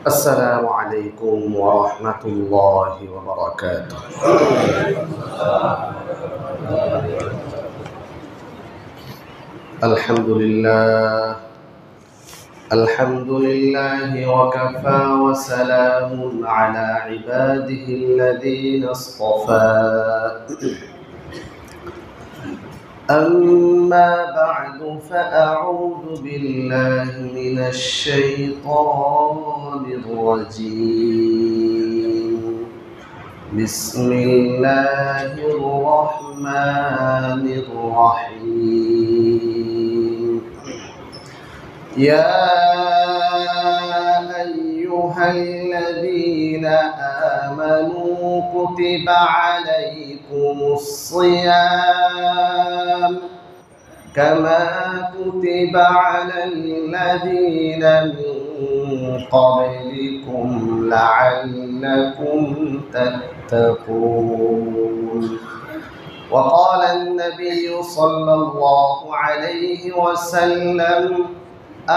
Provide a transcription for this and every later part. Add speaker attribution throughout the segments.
Speaker 1: السلام عليكم ورحمة الله وبركاته. الحمد لله وكفى وسلام على عباده الذين اصطفى. أما بعد فأعوذ بالله من الشيطان الرجيم. بسم الله الرحمن الرحيم. يا أيها الذين آمنوا كتب عليكم الصيام كما كتب على الذين من قبلكم لعلكم تتقون. وقال النبي صلى الله عليه وسلم: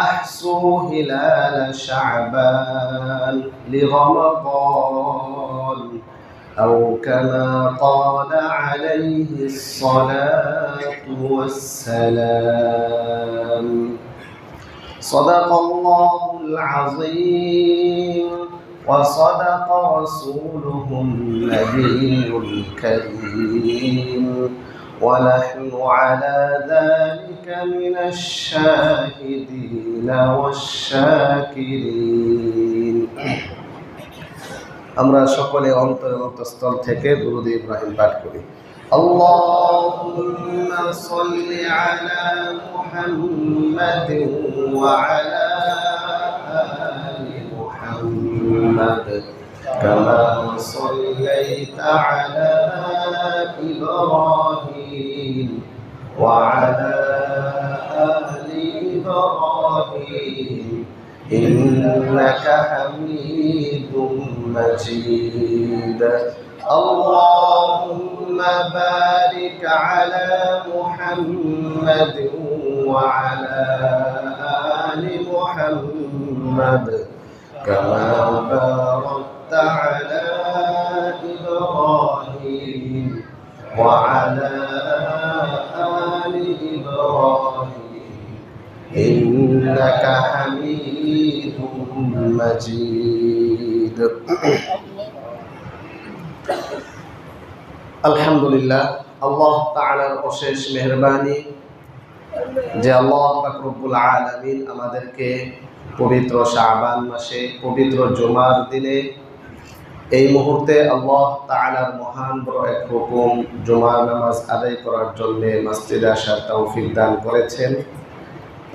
Speaker 1: أحصوا هلال شعبان لرمضان، أو كما قال عليه الصلاة والسلام. صدق الله العظيم وصدق رسوله النبي الكريم، ونحن على ذلك من الشاهدين والشاكرين. আমরা সকলে অন্তঃস্থল থেকে দুরূদ ইব্রাহিম পাঠ করি। اللهم صل على محمد وعلى آل محمد كما صليت على إبراهيم وعلى آل إبراهيم إنك حميد مجيد. اللهم بارك على محمد وعلى آل محمد كما باركت على إبراهيم وعلى آل إبراهيم إنك حميد مجيد. আলহামদুলিল্লাহ, আল্লাহ তাআলার অশেষ মেহেরবানি যে আল্লাহ পাক রব্বুল আলামিন আমাদেরকে পবিত্র শাবান মাসে পবিত্র জুমার দিনে এই মুহূর্তে আল্লাহ তাআলার মহান বড় এক হুকুম জুমার নামাজ আদায় করার জন্য মসজিদে আসার তৌফিক দান করেছেন।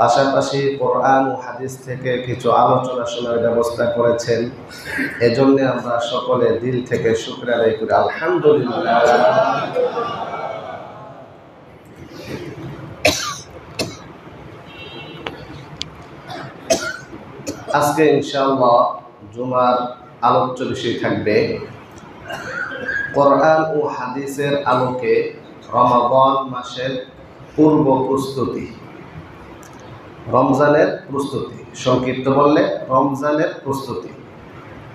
Speaker 1: পাশাপাশি কোরআন ও হাদিস থেকে কিছু আলোচনা শোনার ব্যবস্থা করেছেন। এজন্য আমরা সকলে দিল থেকে শুকরিয়া আদায় করি, আলহামদুলিল্লাহ। আজকে ইনশাআল্লাহ জুমার আলোচ্য বিষয় থাকবে কোরআন ও হাদিসের আলোকে রমাদান মাসের পূর্ব প্রস্তুতি, রমজানের প্রস্তুতি। সংক্ষিপ্ত বললে রমজানের প্রস্তুতি।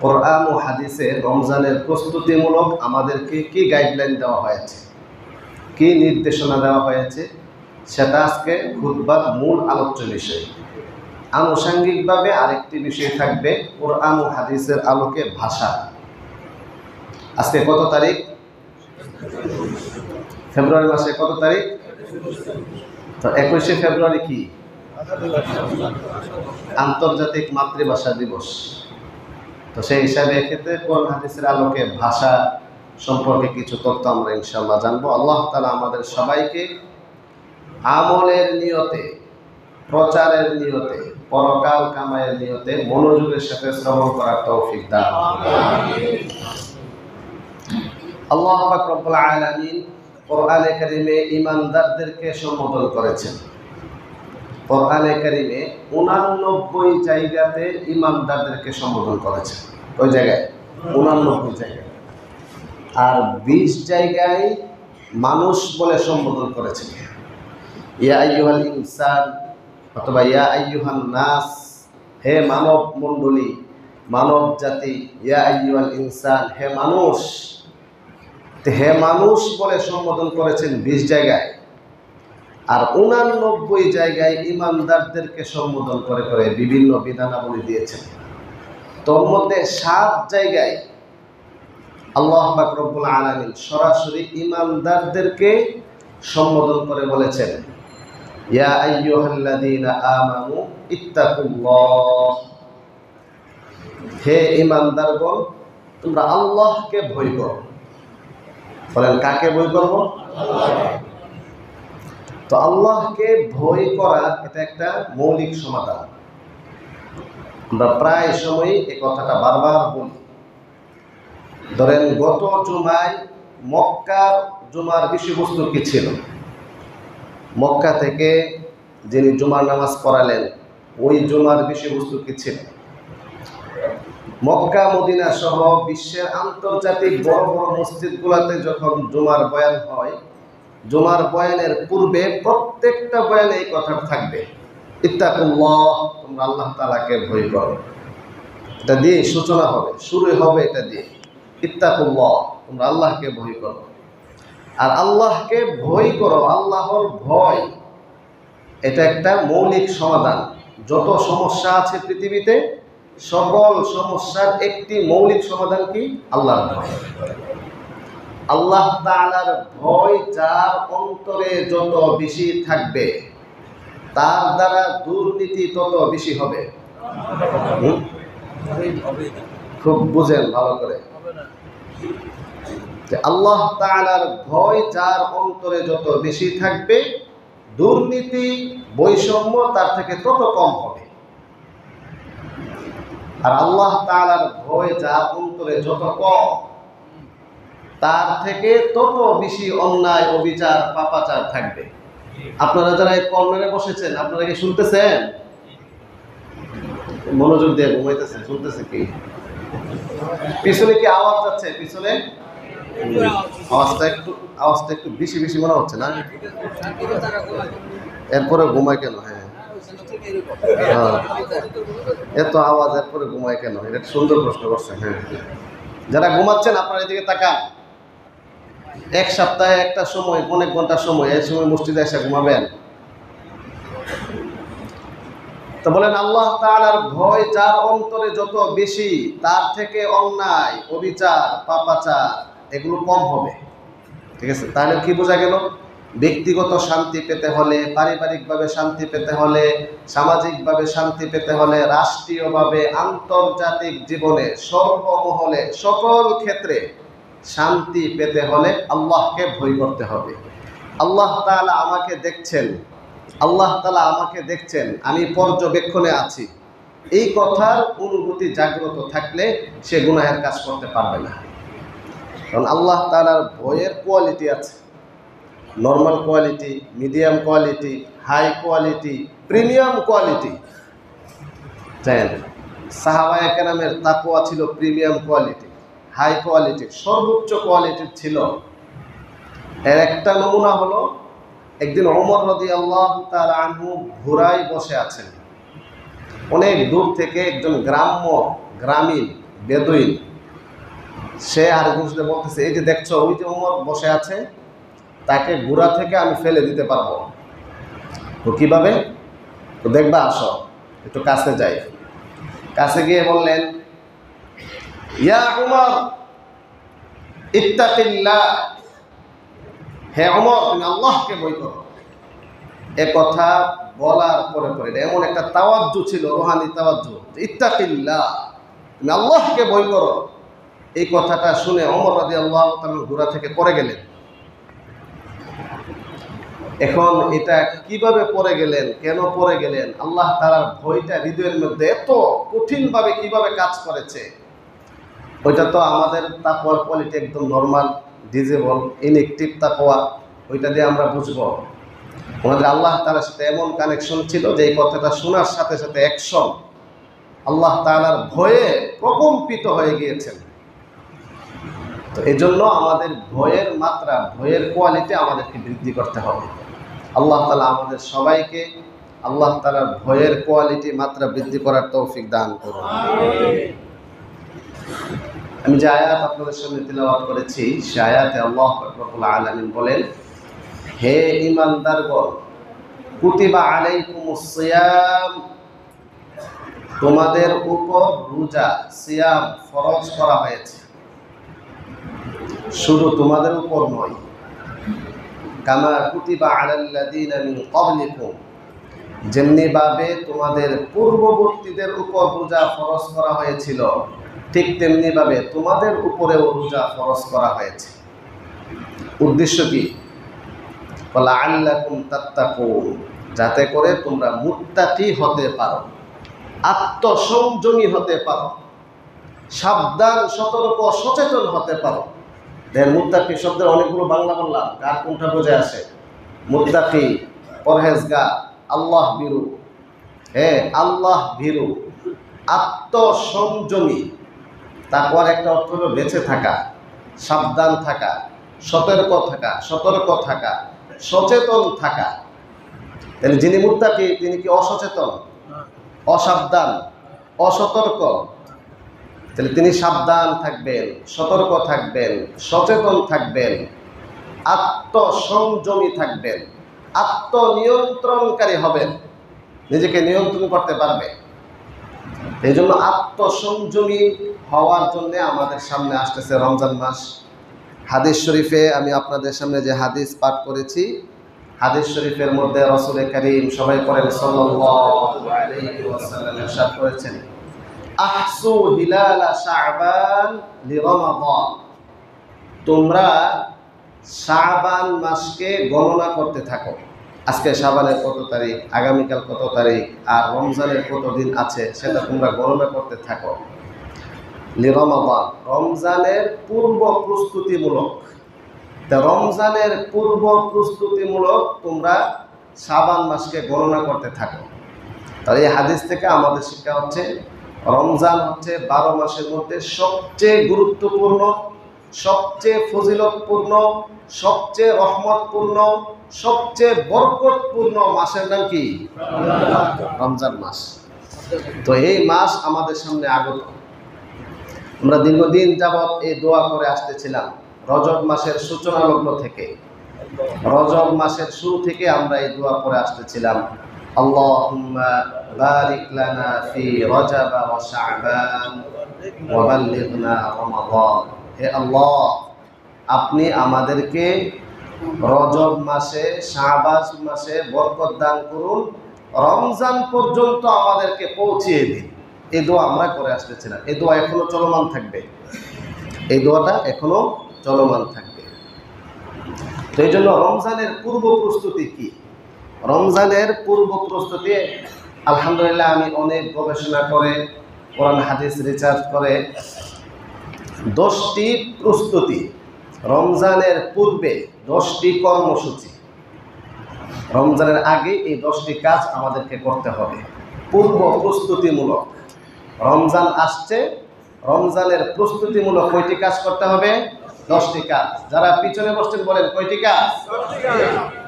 Speaker 1: কোরআন ও হাদিসে রমজানের প্রস্তুতিমূলক আমাদেরকে কি গাইডলাইন দেওয়া হয়েছে, কি নির্দেশনা দেওয়া হয়েছে, সেটা আজকে খুতবার মূল আলোচ্য বিষয়। আনুষঙ্গিকভাবে আরেকটি বিষয় থাকবে কোরআন ও হাদিসের আলোকে ভাষা। আজকে কত তারিখ? ফেব্রুয়ারি মাসে কত তারিখ? তো 21শে ফেব্রুয়ারি কি? আন্তর্জাতিক মাতৃভাষা দিবস। তো সেই হিসাবে এক্ষেত্রে কোরআন হাদিসের আলোকে ভাষা সম্পর্কে কিছু তথ্য আমরা ইনশাআল্লাহ জানবো। আল্লাহ তাআলা আমাদের সবাইকে আমলের নিয়তে, প্রচারের নিয়তে, পরকাল কামাইয়ের নিয়তে মনোযোগের সাথে শ্রবণ করার তৌফিক দান করুন। আল্লাহ পাক রব্বুল আলামিন কোরআনে কারীমে ঈমানদারদেরকে সম্বোধন করেছেন। কোরআনে কারীমে 89 জায়গাতে ঈমানদারদেরকে সম্বোধন করেছেন। ওই জায়গায় 89 জায়গায়, আর 20 জায়গায় মানুষ বলে সম্বোধন করেছেন। ইয়া আইয়ুহাল ইনসান অথবা ইয়া আইয়ুহান নাস, হে মানব মণ্ডলী, মানব জাতি, ইয়া আইয়ুহাল ইনসান, হে মানুষ। হে মানুষ বলে সম্বোধন করেছেন 20 জায়গায়, আর 89 জায়গায় ইমানদারদেরকে সম্বোধন করে করে বিভিন্ন বিধানাবলী দিয়েছেন। তোর মধ্যে 7 জায়গায় আল্লাহ পাক রব্বুল আলামিন সরাসরি ইমানদারদেরকে সম্বোধন করে বলেছেন, ইয়া আইয়ুহাল্লাযীনা আমানু ইত্তাকুল্লাহ, হে ইমানদারগণ তোমরা আল্লাহকে ভয় করো। বলেন কাকে ভয় করব? তো আল্লাহকে ভয় করা এটা একটা মৌলিক সমাধান। আমরা প্রায় সময়ই এই কথাটা বারবার বলি। ধরেন গত জুমায় মক্কার জুমার বিষয়বস্তু কি ছিল? মক্কা থেকে যিনি জুমার নামাজ পড়ালেন ওই জুমার বিষয়বস্তু কি ছিল? মক্কা মদিনা সহ বিশ্বের আন্তর্জাতিক বড় বড় মসজিদগুলোতে যখন জুমার বয়ান হয়, জুমার বয়ানের পূর্বে প্রত্যেকটা বয়ানে এই কথা থাকবে, ইত্তাকুল্লাহ, তোমরা আল্লাহ তাআলাকে ভয় করো। এটা দিয়ে সূচনা হবে, শুরু হবে এটা দিয়ে, ইত্তাকুল্লাহ, তোমরা আল্লাহকে ভয় করো। আর আল্লাহকে ভয় করো, আল্লাহর ভয় এটা একটা মৌলিক সমাধান। যত সমস্যা আছে পৃথিবীতে সকল সমস্যার একটি মৌলিক সমাধান কি? আল্লাহর ভয়। আল্লাহ তাআলার ভয় যার অন্তরে যত বেশি থাকবে তার দ্বারা দুর্নীতি তত বেশি হবে। খুব বুঝেন ভালো করে, আল্লাহ তাআলার ভয় যার অন্তরে যত বেশি থাকবে দুর্নীতি বৈষম্য তার থেকে তত কম হবে। আর আল্লাহ তাআলার ভয় যার অন্তরে যত কম তার থেকে তত বেশি অন্যায় অবিচার পাপাচার থাকবে। আপনারা যারা এই কর্নারে বসেছেন আপনারা কি শুনতেছেন? মনোযোগ দিয়ে ঘুমাইতেছেন, শুনতেছে কি? পিছনে কি আওয়াজ যাচ্ছে? পিছনে আওয়াজটা একটু বেশি বেশি মনে হচ্ছে না? এরপরে ঘুমায় কেন? হ্যাঁ, এত আওয়াজ এরপরে ঘুমায় কেন? এটা সুন্দর প্রশ্ন করছেন। হ্যাঁ, যারা ঘুমাচ্ছেন আপনারা এদিকে তাকান। এক সপ্তাহে একটা সময়, অনেক ঘন্টার সময়, এই সময় মসজিদে এসে ঘুমাবেন? তো বলেন আল্লাহ তাআলার ভয় যার অন্তরে যত বেশি তার থেকে অন্যায় অবিচার পাপাচার এগুলো কম হবে। ঠিক আছে? তাহলে কি বোঝা গেল? ব্যক্তিগত শান্তি পেতে হলে, পারিবারিকভাবে শান্তি পেতে হলে, সামাজিকভাবে শান্তি পেতে হলে, রাষ্ট্রীয়ভাবে আন্তর্জাতিক জীবনে সর্বমহলে সকল ক্ষেত্রে শান্তি পেতে হলে আল্লাহকে ভয় করতে হবে। আল্লাহ তাআলা আমাকে দেখছেন, আল্লাহ তাআলা আমাকে দেখছেন, আমি পর্যবেক্ষণে আছি, এই কথার অনুভূতি জাগ্রত থাকলে সে গুনাহের কাজ করতে পারবে না। কারণ আল্লাহ তাআলার ভয়ের কোয়ালিটি আছে, normal quality, medium quality, high quality, premium quality. জানেন সাহাবায়ে কেরামের তাকওয়া ছিল প্রিমিয়াম কোয়ালিটি, হাই কোয়ালিটি, সর্বোচ্চ কোয়ালিটির ছিল। এর একটা নমুনা হলো একদিন ওমর রাদিয়াল্লাহু তাআলা আনহু ঘোড়ায় বসে আছেন। অনেক দূর থেকে একজন গ্রামীণ বেদুইন সে আরেকজনের সাথে বলতেছে, এই যে দেখছো ওই যে ওমর বসে আছে, তাকে ঘোড়া থেকে আমি ফেলে দিতে পারবো। তো কিভাবে? তো দেখবা, আসো একটু কাছে যাই। কাছে গিয়ে বললেন, ইয়া উমর ইত্তাকিল্লাহ, হে ওমর তুমি আল্লাহকে ভয় করো। এ কথা বলার পরে পরে এমন একটা তাওয়াজ্জু ছিল, রুহানি তাওয়াজ্জু, ইত্তাকিল্লাহ, তুমি আল্লাহকে ভয় করো। এই কথাটা শুনে ওমর রাদিয়াল্লাহু তাআলা ঘোড়া থেকে পড়ে গেলেন। এখন এটা কিভাবে পড়ে গেলেন, কেন পড়ে গেলেন, আল্লাহ তাআলার ভয়টা হৃদয়ের মধ্যে এত কঠিনভাবে কিভাবে কাজ করেছে, ওইটা তো আমাদের তাকওয়ার কোয়ালিটি একদম নরমাল, ডিজেবল, ইনএক্টিভ তাকওয়া, ওইটা দিয়ে আমরা বুঝবো। আমাদের আল্লাহ তাআলার সাথে এমন কানেকশন ছিল যে এই কথাটা শোনার সাথে সাথে অ্যাকশন, আল্লাহ তাআলার ভয়ে প্রকম্পিত হয়ে গিয়েছেন। তো এই জন্য আমাদের ভয়ের মাত্রা, ভয়ের কোয়ালিটি আমাদেরকে বৃদ্ধি করতে হবে। আল্লাহ তাআলা আমাদের সবাইকে আল্লাহ তাআলার ভয়ের কোয়ালিটি মাত্রা বৃদ্ধি করার তৌফিক দান করুন। আমি যে আয়াত আপনাদের সামনে তিলাওয়াত করেছি সে আয়াতে আল্লাহ রাব্বুল আলামিন বলেন, হে ঈমানদারগণ, কুতিবা আলাইকুমুস সিয়াম, তোমাদের উপর রোজা সিয়াম ফরজ করা হয়েছে। শুধু তোমাদের উপর নয়, কামা কুতিবা আলাল্লাযীনা মিন ক্বাবলিকুম, যেমনি ভাবে তোমাদের পূর্ববর্তীদের উপর রোজা ফরজ করা হয়েছিল, ঠিক তেমনি ভাবে তোমাদের উপরেও রোজা ফরজ করা হয়েছে। উদ্দেশ্য কি? লাআল্লাকুম তাত্তাকুন, যাতে করে তোমরা মুত্তাকি হতে পারো, আত্মসংযমী হতে পারো, সাবধান, সতর্ক, সচেতন হতে পারো। মুত্তাকি শব্দের অনেকগুলো বাংলা বললাম, কার কোনটা বোঝে আসে? মুত্তাকি পরহেজগার, আল্লাহ ভীরু। হ্যাঁ, আল্লাহ ভীরু, আত্মসংযমী। তাকওয়ার একটা অর্থ হলো বেঁচে থাকা, সাবধান থাকা, সতর্ক থাকা, সচেতন থাকা। তাহলে যিনি মুত্তাকি তিনি কি অসচেতন, অসাবধান, অসতর্ক? তাহলে তিনি সাবধান থাকবেন, সতর্ক থাকবেন, সচেতন থাকবেন, আত্মসংযমী থাকবেন, আত্মনিয়ন্ত্রণকারী হবেন, নিজেকে নিয়ন্ত্রণ করতে পারবে। এই জন্য আত্মসংযমী হওয়ার জন্য আমাদের সামনে আসতেছে রমজান মাস। হাদিস শরীফে আমি আপনাদের সামনে যে হাদিস পাঠ করেছি, হাদিস শরীফের মধ্যে রাসূল কারীম, সবাই পড়েন সাল্লাল্লাহু আলাইহি ওয়াসাল্লাম, ইরশাদ করেছেন, আহসু হিলালা শাবান লিরমাদান, তোমরা শাবান মাসকে গণনা করতে থাকো। আজকে শাবানের কত তারিখ, আগামীকাল কত তারিখ, আর রমজানের কত দিন আছে সেটা তোমরা গণনা করতে থাকো। লিরমাদান, রমজানের পূর্ব প্রস্তুতিমূলক। তা রমজানের পূর্ব প্রস্তুতিমূলক তোমরা শাবান মাসকে গণনা করতে থাকো। তাহলে এই হাদিস থেকে আমাদের শিক্ষা হচ্ছে, রমজান হচ্ছে 12 মাসের মধ্যে সবচেয়ে গুরুত্বপূর্ণ, সবচেয়ে ফজিলতপূর্ণ, সবচেয়ে রহমতপূর্ণ, সবচেয়ে বরকতপূর্ণ মাসের নাম কি? রমজান মাস। তো এই মাস আমাদের সামনে আগত। আমরা দীর্ঘদিন যাবৎ এই দোয়া করে আসতেছিলাম, রজব মাসের সূচনা লগ্ন থেকে, রজব মাসের শুরু থেকে আমরা এই দোয়া করে আসতেছিলাম, আল্লাহুম্মা বারিক লানা ফি রজব ওয়া শাবান ওয়া বাল্লিগনা রমাদান। হে আল্লাহ, আপনি আমাদেরকে রজব মাসে, শাবান মাসে বরকত দান করুন, রমজান পর্যন্ত আমাদেরকে পৌঁছিয়ে দিন। এই দোয়া আমরা করে আসতেছিলাম। এই দোয়া এখনো চলমান থাকবে, এই দোয়াটা এখনো চলমান থাকবে। তো এই জন্য রমজানের পূর্ব প্রস্তুতি কি? রমজানের পূর্ব প্রস্তুতি আলহামদুলিল্লাহ আমি অনেক গবেষণা করে, কোরআন হাদিস রিসার্চ করে 10টি প্রস্তুতি, রমজানের পূর্বে 10টি কর্মসূচি, রমজানের আগে এই 10টি কাজ আমাদেরকে করতে হবে, পূর্ব প্রস্তুতিমূলক। রমজান আসছে, রমজানের প্রস্তুতিমূলক কয়টি কাজ করতে হবে? 10টি কাজ। যারা পিছনে বসছেন বলেন কয়টি কাজ?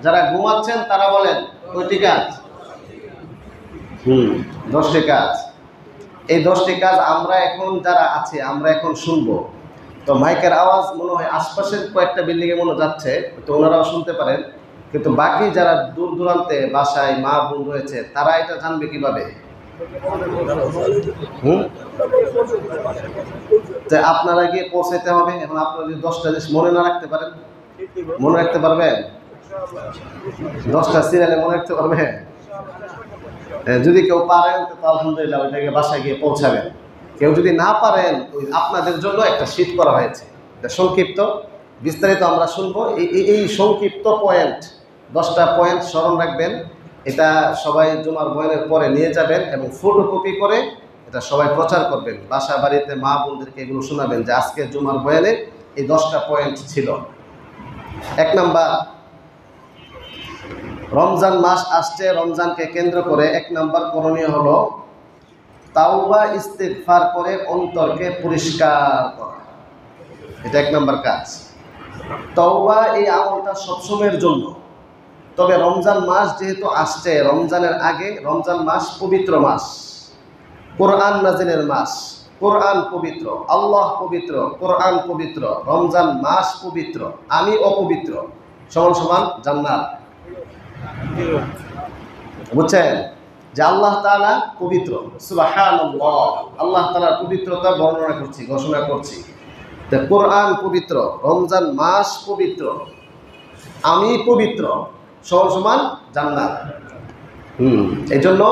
Speaker 1: যারা ঘুমাচ্ছেন তারা বলেন কয়টি কাজ? 10টি কাজ। এই 10টি কাজ আমরা এখন যারা আছে আমরা এখন শুনবো। তো মাইকের আওয়াজ মনে হয় আশপাশের কয়েকটা বিল্ডিংয়ে মনে যাচ্ছে, তো ওনারাও শুনতে পারেন, কিন্তু বাকি যারা দূর দূরান্তে বাসায় মা বোন রয়েছে তারা এটা জানবে কিভাবে? আপনারা গিয়ে পৌঁছাইতে হবে। এখন আপনারা যদি 10টা জিনিস মনে না রাখতে পারেন, মনে রাখতে পারবেন? 10টা সিরিয়ালে মনে রাখতে পারবেন? যদি কেউ পারেন তো আলহামদুলিল্লাহ, ওইটাকে বাসায় গিয়ে পৌঁছাবেন। কেউ যদি না পারেন, আপনাদের জন্য একটা শীট করা হয়েছে, এটা সংক্ষিপ্ত, বিস্তারিত আমরা শুনবো। এই সংক্ষিপ্ত পয়েন্ট, 10টা পয়েন্ট স্মরণ রাখবেন। এটা সবাই জুমার বয়ানের পরে নিয়ে যাবেন এবং ফটোকপি করে এটা সবাই প্রচার করবেন, বাসা বাড়িতে মা বোনদেরকে এগুলো শোনাবেন যে আজকে জুমার বয়ানে এই 10টা পয়েন্ট ছিল। 1 নাম্বার, রমজান মাস আসছে, রমজানকে কেন্দ্র করে 1 নাম্বার করণীয় হলো তাওবা ইস্তিগফার করে অন্তরকে পরিষ্কার করা। এটা 1 নাম্বার কাজ। তাওবা এই আমলটা সবসময়ের জন্য, তবে রমজান মাস যেহেতু আসছে, রমজানের আগে, রমজান মাস পবিত্র মাস, কোরআন নাজিলের মাস, কোরআন পবিত্র, আল্লাহ পবিত্র, কোরআন পবিত্র, রমজান মাস পবিত্র, আমি অপবিত্র, সমান সমান জান্নাত। বুঝছেন যে আল্লাহ তাআলা পবিত্র, সুবহানাল্লাহ, আল্লাহ তাআলার পবিত্রতা বর্ণনা করছি, ঘোষণা করছি। তো কোরআন পবিত্র, রমজান মাস পবিত্র, আমি পবিত্র, সমান সমান জান্নাত। এই জন্য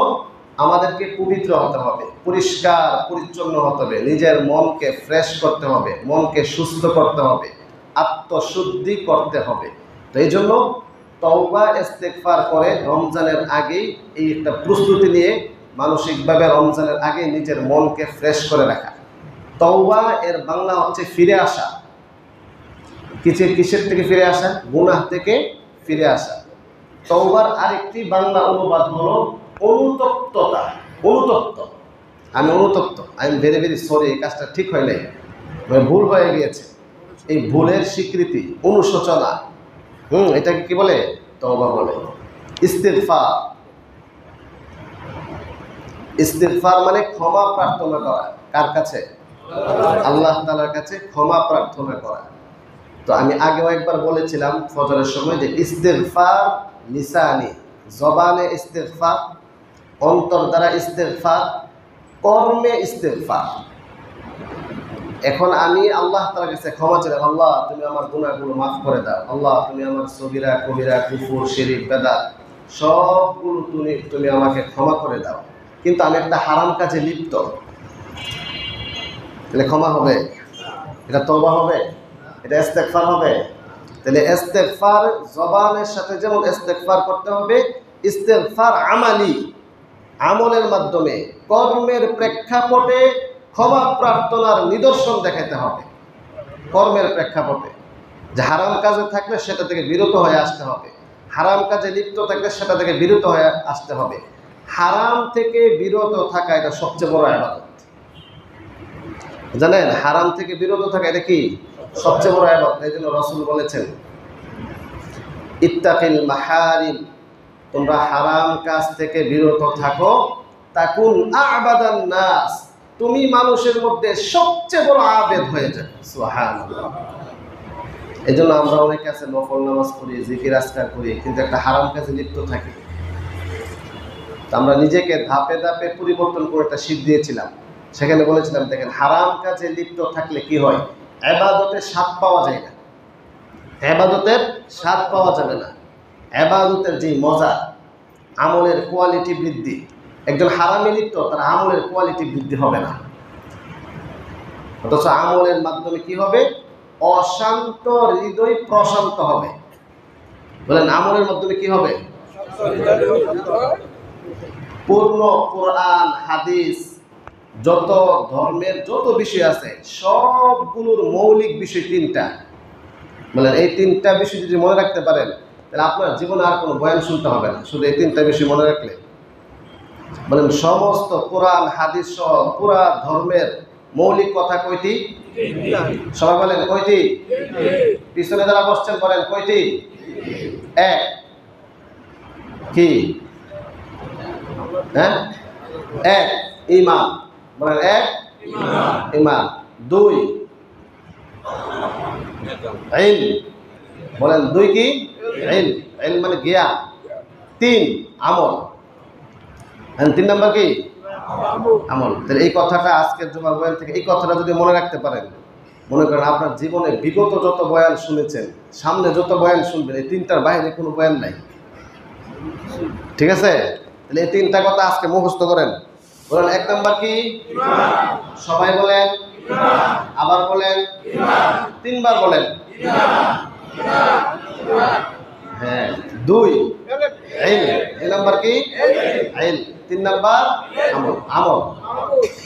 Speaker 1: আমাদেরকে পবিত্র হতে হবে, পরিষ্কার পরিচ্ছন্ন হতে হবে, নিজের মনকে ফ্রেশ করতে হবে, মনকে সুস্থ করতে হবে, আত্মশুদ্ধি করতে হবে। তো এই জন্য তওবা ইস্তেগফার করে রমজানের আগেই এই একটা প্রস্তুতি নিয়ে মানসিকভাবে রমজানের আগে নিজের মনকে ফ্রেশ করে রাখা। তওবা এর বাংলা হচ্ছে ফিরে আসা। কিসের থেকে ফিরে আসা? গুনাহ থেকে ফিরে আসা। তওবার আরেকটি বাংলা অনুবাদ হলো অনুতপ্ততা। অনুতপ্ত, আমি অনুতপ্ত, I am very very sorry, এই কাজটা ঠিক হয় নাই, ভুল হয়ে গিয়েছে, এই ভুলের স্বীকৃতি, অনুশোচনা, এটাকে কি বলে? তওবা বলে। ইস্তিগফার, ইস্তিগফার মানে ক্ষমা প্রার্থনা করা। কার কাছে? আল্লাহ তাআলার কাছে ক্ষমা প্রার্থনা করা। তো আমি আগেও একবার বলেছিলাম ফজরের সময় যে ইস্তিগফার লিসানি, জবানে ইস্তিগফার, অন্তর দ্বারা ইস্তিগফার, কর্মে ইস্তিগফার। এখন আমি আল্লাহ তাআলার কাছে ক্ষমা চাইলাম, আল্লাহ তুমি আমার গুনাহগুলো মাফ করে দাও, আল্লাহ তুমি আমার সগীরা কবিরা কুফর শিরক বেদাত সবগুলো তুমি আমাকে ক্ষমা করে দাও। কিন্তু আমি একটা হারাম কাজে লিপ্ত, তাহলে ক্ষমা হবে? এটা তওবা হবে? এটা ইস্তেগফার হবে? তাহলে ইস্তেগফার জবানের সাথে যেমন ইস্তেগফার করতে হবে, ইস্তেগফার আমালি, আমলের মাধ্যমে কর্মের প্রেক্ষাপটে ক্ষমা প্রার্থনার নিদর্শন দেখাতে হবে। কর্মের প্রেক্ষাপটে যে হারাম কাজে থাকলে সেটা থেকে বিরত হয়ে আসতে হবে, হারাম কাজে লিপ্ত থাকলে সেটা থেকে বিরত হয়ে আসতে হবে। হারাম থেকে বিরত থাকা এটা সবচেয়ে বড় ইবাদত, জানেন? হারাম থেকে বিরত থাকা এটা কি সবচেয়ে বড় ইবাদত। এই জন্য রাসূল বলেছেন ইত্তাকিল মাহারিম, তোমরা হারাম কাজ থেকে বিরত থাকো, তাকুন আ'বাদান নাস, তুমি মানুষের মধ্যে সবচেয়ে বড় আবেদ হয়ে যাবে। সুবহানাল্লাহ। এই জন্য আমরা অনেকে আছে নফল নামাজ পড়ি, জিকির আজকার করি, কিন্তু একটা হারাম কাজে লিপ্ত থাকি। আমরা নিজেকে ধাপে ধাপে পরিবর্তন করে একটা শীত দিয়েছিলাম, সেখানে বলেছিলাম দেখেন হারাম কাজে লিপ্ত থাকলে কি হয়, ইবাদতের স্বাদ পাওয়া যায় না, ইবাদতের স্বাদ পাওয়া যাবে না, ইবাদতের যে মজা, আমলের কোয়ালিটি বৃদ্ধি। একজন হারামে লিপ্ত, তার আমলের কোয়ালিটি বৃদ্ধি হবে না। অথচ আমলের মাধ্যমে কি হবে? অশান্ত হৃদয় প্রশান্ত হবে। বলেন আমলের মাধ্যমে কি হবে? পূর্ণ কোরআন হাদিস যত ধর্মের যত বিষয় আছে সবগুলোর মৌলিক বিষয় তিনটা। বলেন এই তিনটা বিষয় যদি মনে রাখতে পারেন তাহলে আপনার জীবনে আর কোনো বয়ান শুনতে হবে না, শুধু এই তিনটা বিষয় মনে রাখলে। বলেন সমস্ত কোরআন হাদিস সহ পুরা ধর্মের মৌলিক কথা কয়টি? সবাই বলেন কয়টি? পিছনে যারা বসছেন বলেন কয়টি? এক। কি? হ্যাঁ, এক ঈমান। বলেন এক ঈমান। দুই ইলম। বলেন দুই কি? ইলম। ইলম মানে জ্ঞান। তিন আমল। তিন নাম্বার কি? আমল। তাহলে এই কথাটা আজকের জুমার বয়ান থেকে এই কথাটা যদি মনে রাখতে পারেন, মনে করেন আপনার জীবনে বিগত যত বয়ান শুনেছেন, সামনে যত বয়ান শুনবেন, এই তিনটার বাইরে কোনো বয়ান নাই। ঠিক আছে? তাহলে এই তিনটা কথা আজকে মুখস্থ করেন। বলেন এক নাম্বার কি? সবাই বলেন, আবার বলেন, তিনবার বলেন। হ্যাঁ। দুই ইলম। এই নাম্বার কি? ইলম। তিন নাম্বার আমল। আমল।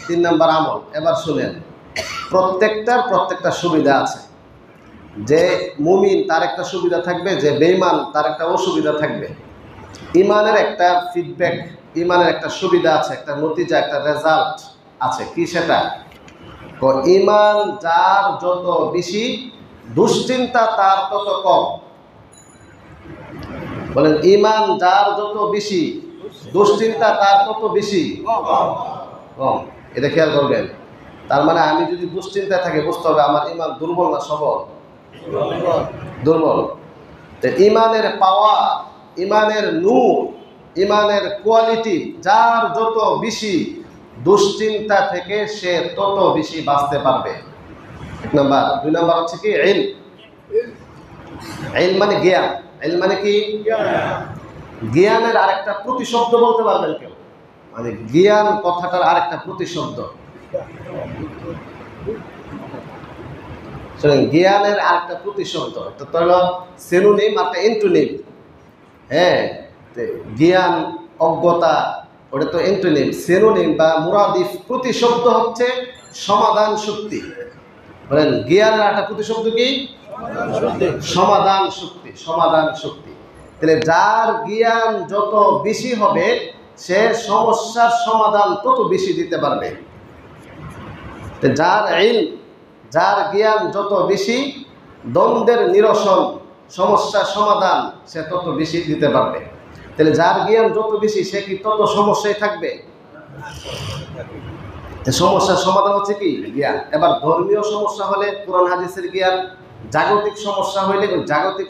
Speaker 1: তিন নাম্বার আমল। এবার শুনেন, প্রত্যেকটা সুবিধা আছে। যে মুমিন তার একটা সুবিধা থাকবে, যে বেঈমান তার একটা অসুবিধা থাকবে। ইমানের একটা ফিডব্যাক, ইমানের একটা সুবিধা আছে, একটা নতিজা, একটা রেজাল্ট আছে। কি সেটা? ইমান যার যত বেশি, দুশ্চিন্তা তার তত কম। বলেন ইমান যার যত বেশি, দুশ্চিন্তা তার তত বেশি কম। এটা খেয়াল করবেন। তার মানে আমি যদি দুশ্চিন্তায় থাকি বুঝতে হবে আমার ইমান দুর্বল না সবল? দুর্বল। তো ইমানের পাওয়ার, ইমানের নূর, ইমানের কোয়ালিটি যার যত বেশি, দুশ্চিন্তা থেকে সে তত বেশি বাঁচতে পারবে। এক নাম্বার। দুই নাম্বার হচ্ছে কি ইলম। ইলম মানে জ্ঞান। ইলম মানে কি? জ্ঞানের আরেকটা প্রতিশব্দ বলতে পারবেন কেউ? মানে জ্ঞান কথাটার আরেকটা প্রতিশব্দ। জ্ঞানের আরেকটা প্রতিশব্দ তো হলো সিনোনিম আর এন্টোনিম। হ্যাঁ, জ্ঞান, অজ্ঞতা, ওটা তো এন্টোনিম। সিনোনিম বা মুরাদিফ প্রতিশব্দ হচ্ছে সমাধান শক্তি। বলেন জ্ঞানের একটা প্রতিশব্দ কি? সমাধান শক্তি। সমাধান শক্তি। তাহলে যার জ্ঞান যত বেশি হবে সে সমস্যার সমাধান তত বেশি দিতে পারবে। যার ইলম, যার জ্ঞান যত বেশি, দ্বন্দ্বের নিরসন, সমস্যার সমাধান সে তত বেশি দিতে পারবে। তাহলে যার জ্ঞান যত বেশি সে কি তত সমস্যায় থাকবে? সমস্যার সমাধান হচ্ছে কি? জ্ঞান। এবার ধর্মীয় সমস্যা হলে কোরআন হাদিসের জ্ঞান, জাগতিক সমস্যা হইলে জাগতিক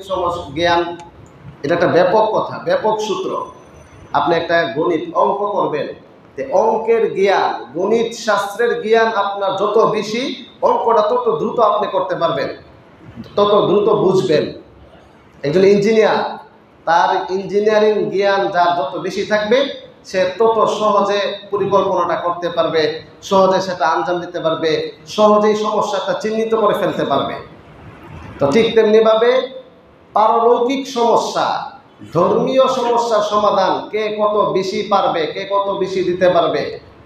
Speaker 1: জ্ঞান। এটা একটা ব্যাপক কথা, ব্যাপক সূত্র। আপনি একটা গণিত অঙ্ক করবেন, অঙ্কের জ্ঞান, গণিত শাস্ত্রের জ্ঞান আপনার যত বেশি, অঙ্কটা তত দ্রুত আপনি করতে পারবেন, তত দ্রুত বুঝবেন। একজন ইঞ্জিনিয়ার, তার ইঞ্জিনিয়ারিং জ্ঞান যার যত বেশি থাকবে সে তত সহজে পরিকল্পনাটা করতে পারবে, সহজে সেটা আঞ্জাম দিতে পারবে, সহজেই সমস্যাটা চিহ্নিত করে ফেলতে পারবে। তো ঠিক তেমনিভাবে পারলৌকিক সমস্যা, ধর্মীয় সমস্যার সমাধান কে কত বেশি পারবে, কে কত বেশি দিতে পারবে,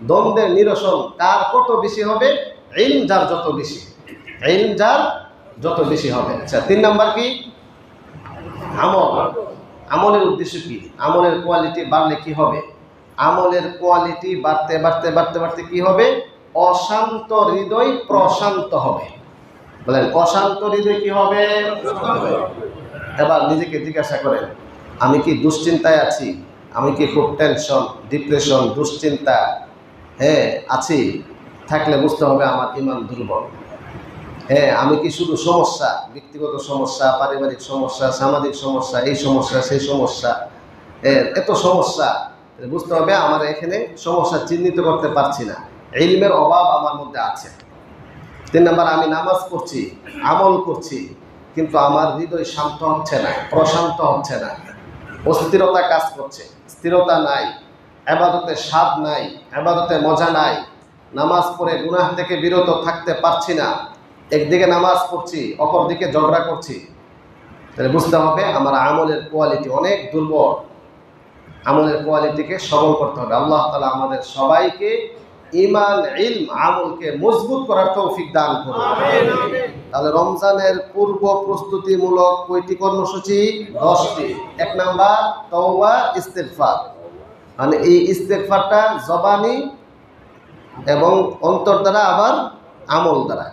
Speaker 1: দ্বন্দ্বের নিরসন কার কত বেশি হবে, ইলম যার যত বেশি, ইলম যার যত বেশি হবে। আচ্ছা, 3 নাম্বার কি? আমল। আমলের উদ্দেশ্য কি? আমলের কোয়ালিটি বাড়লে কি হবে? আমলের কোয়ালিটি বাড়তে বাড়তে বাড়তে বাড়তে কি হবে? অশান্ত হৃদয় প্রশান্ত হবে। বলেন অশান্ত হৃদয় কি হবে? এবার নিজেকে জিজ্ঞাসা করেন, আমি কি দুশ্চিন্তায় আছি? আমি কি খুব টেনশন, ডিপ্রেশন, দুশ্চিন্তা আছি? থাকলে বুঝতে হবে আমার ঈমান দুর্বল। আমি কি শুধু সমস্যা, ব্যক্তিগত সমস্যা, পারিবারিক সমস্যা, সামাজিক সমস্যা, এই সমস্যা সেই সমস্যা, এত সমস্যা, বুঝতে হবে আমার এখানে সমস্যা চিহ্নিত করতে পারছি না, ইলমের অভাব আমার মধ্যে আছে। 3 নাম্বার, আমি নামাজ পড়ছি, আমল করছি, কিন্তু আমার হৃদয় শান্ত হচ্ছে না, প্রশান্ত হচ্ছে না, অস্থিরতা কাজ করছে, স্থিরতা নাই, ইবাদতে স্বাদ নাই, ইবাদতে মজা নাই, নামাজ পড়ে গুনাহ থেকে বিরত থাকতে পারছি না, একদিকে নামাজ পড়ছি অপর দিকে ঝগড়া করছি, তাহলে বুঝতে হবে আমার আমলের কোয়ালিটি অনেক দুর্বল। আমলের কোয়ালিটিকে সবল করতে হবে। আল্লাহ তাআলা আমাদের সবাইকে ঈমান, ইলম, আমলকে মজবুত করার তৌফিক দান করুন। তাহলে রমজানের পূর্ব প্রস্তুতিমূলক কয়টি কর্মসূচি? 10টি। 1 নাম্বার তওবা, ইস্তেগফার। মানে এই ইস্তেগফারটা জবানি এবং অন্তর দ্বারা আবার আমল দ্বারা।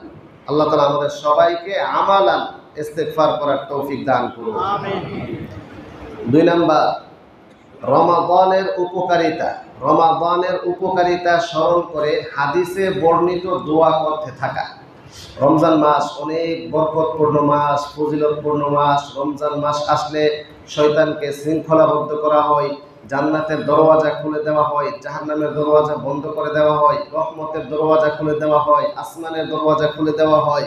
Speaker 1: আল্লাহ তাআলা আমাদের সবাইকে আমালান ইস্তেগফার করার তৌফিক দান করুন। আমিন। 2 নাম্বার রমাদানের উপকারিতা। রমাদানের উপকারিতা স্মরণ করে হাদিসে বর্ণিত দোয়া করতে থাকা। রমজান মাস অনেক বরকতপূর্ণ মাস, ফজিলতপূর্ণ মাস। রমজান মাস আসলে শয়তানকে শৃঙ্খলাবদ্ধ করা হয়, জান্নাতের দরওয়াজা খুলে দেওয়া হয়, জাহান্নামের দরওয়াজা বন্ধ করে দেওয়া হয়, রহমতের দরওয়াজা খুলে দেওয়া হয়, আসমানের দরওয়াজা খুলে দেওয়া হয়।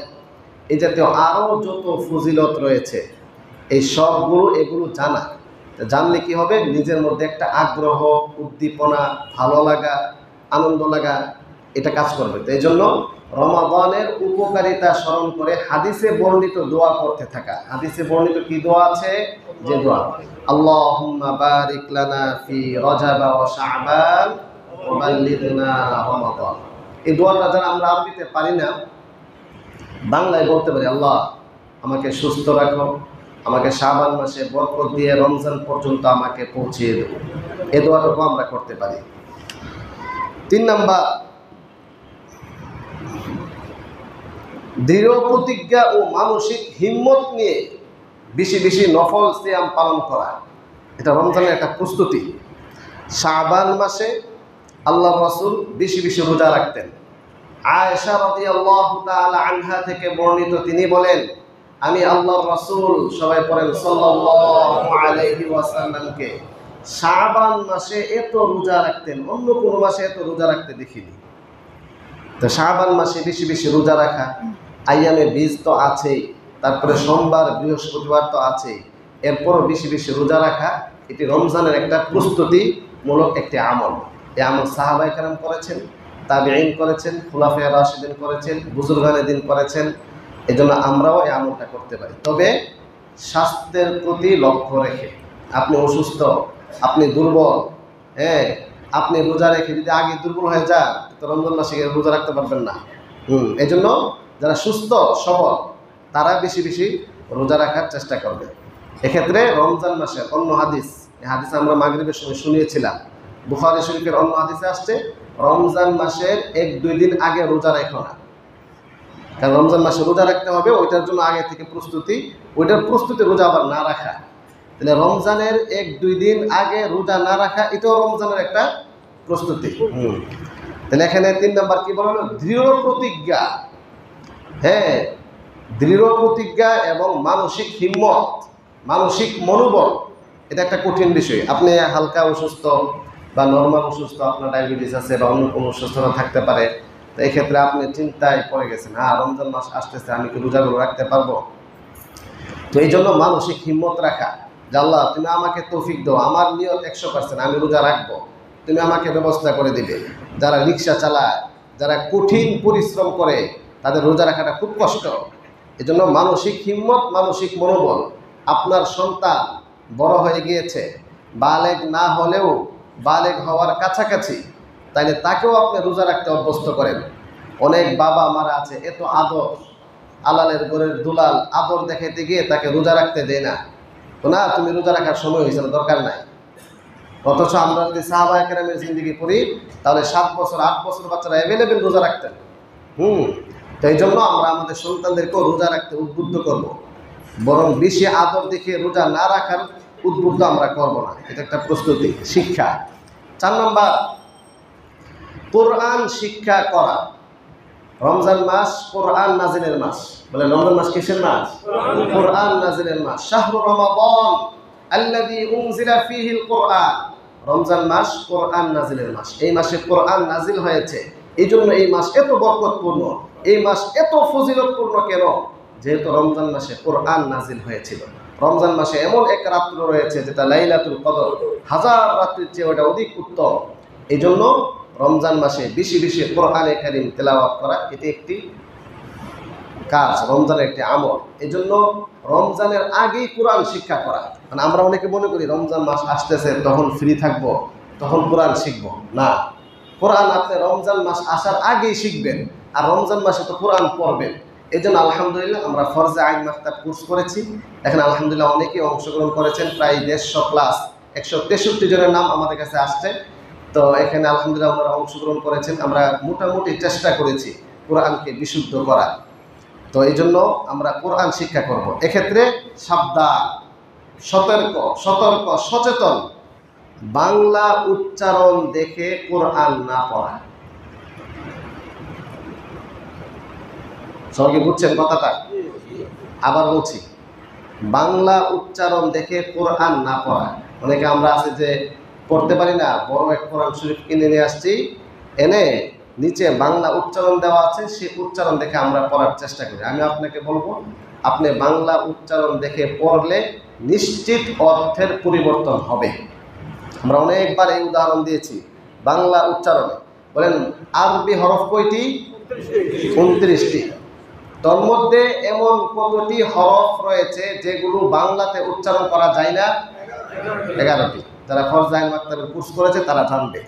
Speaker 1: এই জাতীয় আরও যত ফজিলত রয়েছে এই সবগুলো, এগুলো জানলে কি হবে? নিজের মধ্যে একটা আগ্রহ, উদ্দীপনা, ভালো লাগা, আনন্দ লাগা, এটা কাজ করবে। তো এই জন্য রমাদানের উপকারিতা স্মরণ করে হাদিসে বর্ণিত দোয়া করতে থাকা। হাদিসে বর্ণিত কি দোয়া আছে? যে দোয়া, আল্লাহুম্মা বারিক লানা ফি রজব ওয়া শাবান ওয়া বাল্লিগনা রমাদান। এই দোয়াটা যারা আমরা আরবিতে পারি না, বাংলায় বলতে পারি, আল্লাহ আমাকে সুস্থ রাখো, আমাকে শাবান মাসে বরকত দিয়ে রমজান পর্যন্ত আমাকে পৌঁছিয়ে দেবো। এই দোয়াটুকু আমরা করতে পারি। 3 নাম্বার দৃঢ় প্রতিজ্ঞা ও মানসিক হিম্মত নিয়ে বেশি বেশি নফল সিয়াম পালন করা। এটা রমজানের একটা প্রস্তুতি। শাবান মাসে আল্লাহ রাসূল বেশি বেশি রোজা রাখতেন। আয়েশা রাদিয়াল্লাহু তাআলা আনহা থেকে বর্ণিত, তিনি বলেন, আমি আল্লাহর রাসূল, সবাই পড়েন সাল্লাল্লাহু আলাইহি ওয়াসাল্লামকে শাবান মাসে এত রোজা রাখতেন, অন্য কোনো মাসে এত রোজা রাখতে দেখিনি। তো শাবান মাসে বেশি বেশি রোজা রাখা, আইয়ামে বীজ তো আছেই, তারপরে সোমবার বৃহস্পতিবার তো আছেই, এরপরও বেশি বেশি রোজা রাখা, এটি রমজানের একটা প্রস্তুতিমূলক একটি আমল। এই আমল সাহাবায়ে কেরাম করেছেন, তাবিঈন করেছেন, খুলাফায়ে রাশিদিন করেছেন, বুজুর্গানে দিন করেছেন। এজন্য আমরাও এই আমলটা করতে পারি, তবে স্বাস্থ্যের প্রতি লক্ষ্য রেখে। আপনি অসুস্থ, আপনি দুর্বল, হ্যাঁ, আপনি রোজা রেখে যদি আগে দুর্বল হয়ে যান তো রমজান মাসে রোজা রাখতে পারবেন না। এই জন্য যারা সুস্থ সবল তারা বেশি বেশি রোজা রাখার চেষ্টা করবে। এক্ষেত্রে রমজান মাসের অন্য হাদিস, এই হাদিস আমরা মাগরিবের সময় শুনিয়েছিলাম, বুখারী শরীফের অন্য হাদিসে আসছে, রমজান মাসের 1-2 দিন আগে রোজা রাখো না। কারণ রমজান মাসে রোজা রাখতে হবে, ওইটার জন্য আগে থেকে প্রস্তুতি, ওইটার প্রস্তুতি রোজা আবার না রাখা। তাহলে রমজানের 1-2 দিন আগে রোজা না রাখা, এটাও রমজানের একটা প্রস্তুতি। তাহলে এখানে 3 নম্বর কি বলা হলো? দৃঢ় প্রতিজ্ঞা। হ্যাঁ, দৃঢ় প্রতিজ্ঞা এবং মানসিক হিম্মত, মানসিক মনোবল, এটা একটা কঠিন বিষয়। আপনি হালকা অসুস্থ বা নর্মাল অসুস্থ, আপনার ডায়াবেটিস আছে বা অন্য কোনো অসুস্থতা থাকতে পারে, তো এক্ষেত্রে আপনি চিন্তায় পড়ে গেছেন, হ্যাঁ রমজান মাস আসতেছে, আমি কি রোজাগুলো রাখতে পারবো? তো এই জন্য মানসিক হিম্মত রাখা, যে আল্লাহ তুমি আমাকে তৌফিক দাও, আমার নিয়ত 100% আমি রোজা রাখবো, তুমি আমাকে ব্যবস্থা করে দিবে। যারা রিক্সা চালায়, যারা কঠিন পরিশ্রম করে, তাদের রোজা রাখাটা খুব কষ্ট। এই জন্য মানসিক হিম্মত, মানসিক মনোবল। আপনার সন্তান বড় হয়ে গিয়েছে, বালেগ না হলেও বালেগ হওয়ার কাছাকাছি, তাইলে তাকেও আপনি রোজা রাখতে অভ্যস্ত করেন। অনেক বাবা মারা আছে, এত আদর, আলালের ঘরের দুলাল, আদর দেখাইতে গিয়ে তাকে রোজা রাখতে দেয় না। তো না, তুমি রোজা রাখার সময় হয়েছে, দরকার নাই। অথচ আমরা যদি সাহাবায়ে কেরামের জিন্দেগি পড়ি, তাহলে 7 বছর 8 বছর বাচ্চারা অ্যাভেলেবেল রোজা রাখতেন। তো এই জন্য আমরা আমাদের সন্তানদেরকেও রোজা রাখতে উদ্বুদ্ধ করব, বরং বেশি আদর দেখে রোজা না রাখার উদ্বুদ্ধ আমরা করব না। এটা একটা প্রস্তুতি, শিক্ষা। 4 নম্বর, কোরআন শিক্ষা করা। রমজান মাস কোরআন নাজিলের মাস। বলে রমজান মাস কিসের মাস? কোরআন নাজিলের মাস। শাহরু রমাদান আল্লাযী উনজিলা ফীহিল কোরআন। রমজান মাস কোরআন নাজিলের মাস। এই মাসে কোরআন নাজিল হয়েছে, এই জন্য এই মাস এত বরকতপূর্ণ, এই মাস এত ফজিলতপূর্ণ। কেন? যেহেতু রমজান মাসে কোরআন নাজিল হয়েছিল। রমজান মাসে এমন এক রাত্র রয়েছে যেটা লাইলাতুল কদর, 1000 রাত্রির চেয়ে ওটা অধিক উত্তম। এই জন্য রমজান মাসে বেশি বেশি কোরআনে কারীম তেলাওয়াত করা, এটি একটি কাজ, রমজানের একটি আমল। এই জন্য রমজানের আগেই কোরআন শিক্ষা করা। মানে আমরা অনেকে মনে করি রমজান মাস আসতেছে, তখন ফ্রি থাকবো, তখন কোরআন শিখবো। না, কোরআন আপনি রমজান মাস আসার আগেই শিখবেন, আর রমজান মাসে তো কোরআন পড়বেন। এই জন্য আলহামদুলিল্লাহ আমরা ফরজে আইন মাকতাব কোর্স করেছি। এখানে আলহামদুলিল্লাহ অনেকেই অংশগ্রহণ করেছেন, প্রায় 150+ 163 জনের নাম আমাদের কাছে আসছে। তো এখানে আলহামদুলিল্লাহ আমরা অংশগ্রহণ করেছেন। আমরা মোটামুটি চেষ্টা করেছি কোরআনকে বিশুদ্ধ করা। তো এই জন্য আমরা কোরআন শিক্ষা করব। এক্ষেত্রে সাবধান, সতর্ক, সচেতন। বাংলা উচ্চারণ দেখে কোরআন না পড়া। সবাই বুঝছেন কথাটা? আবার বলছি, বাংলা উচ্চারণ দেখে কোরআন না পড়া। অনেকে আমরা আছে যে পড়তে পারি না, বড় এক কোরআন শরীফ কিনে নিয়ে আসছি, এনে নিচে বাংলা উচ্চারণ দেওয়া আছে, সেই উচ্চারণ দেখে আমরা পড়ার চেষ্টা করি। আমি আপনাকে বলবো, আপনি বাংলা উচ্চারণ দেখে পড়লে নিশ্চিত অর্থের পরিবর্তন হবে। আমরা অনেকবার এই উদাহরণ দিয়েছি বাংলা উচ্চারণে। বলেন আরবি হরফ কয়টি? 29টি। তোর মধ্যে এমন কতটি হরফ রয়েছে যেগুলো বাংলাতে উচ্চারণ করা যায় না? 11টি। যারা ফরজে আইন মাকতাবের কোর্স করেছে তারা জানবে।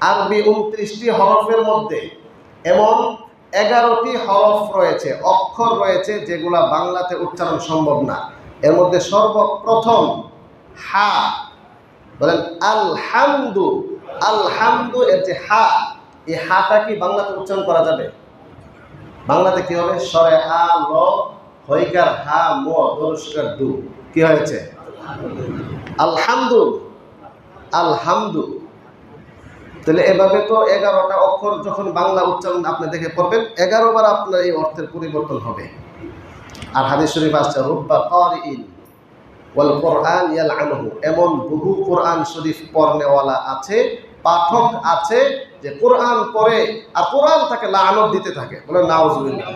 Speaker 1: আরবি 29টি হরফের মধ্যে এমন 11টি হরফ রয়েছে, অক্ষর রয়েছে, যেগুলা বাংলাতে উচ্চারণ সম্ভব না। এর মধ্যে সর্বপ্রথম হা। বলেন আলহামদু। আলহামদু এর যে হা, এই হাটা কি বাংলাতে উচ্চারণ করা যাবে? বাংলাতে কি হবে? সরে আ ল, হইকার হা, ম, দরস্কার দু, কি হয়েছে? আলহামদু। আলহামদু। তাহলে এভাবে তো 11টা অক্ষর যখন বাংলা উচ্চারণ আপনি দেখে পড়বেন 11 বার আপনার এই অর্থের পরিবর্তন হবে। আর হাদিস শরীফ আছে রুব্বা কারিইন ওয়াল কোরআন ইয়ালআনুহু, এমন বহু কোরআন শরীফ পড়নেওয়ালা আছে, পাঠক আছে যে কোরআন পড়ে আর কোরআন তাকে লানত দিতে থাকে। বলে নাউজুবিল্লাহ।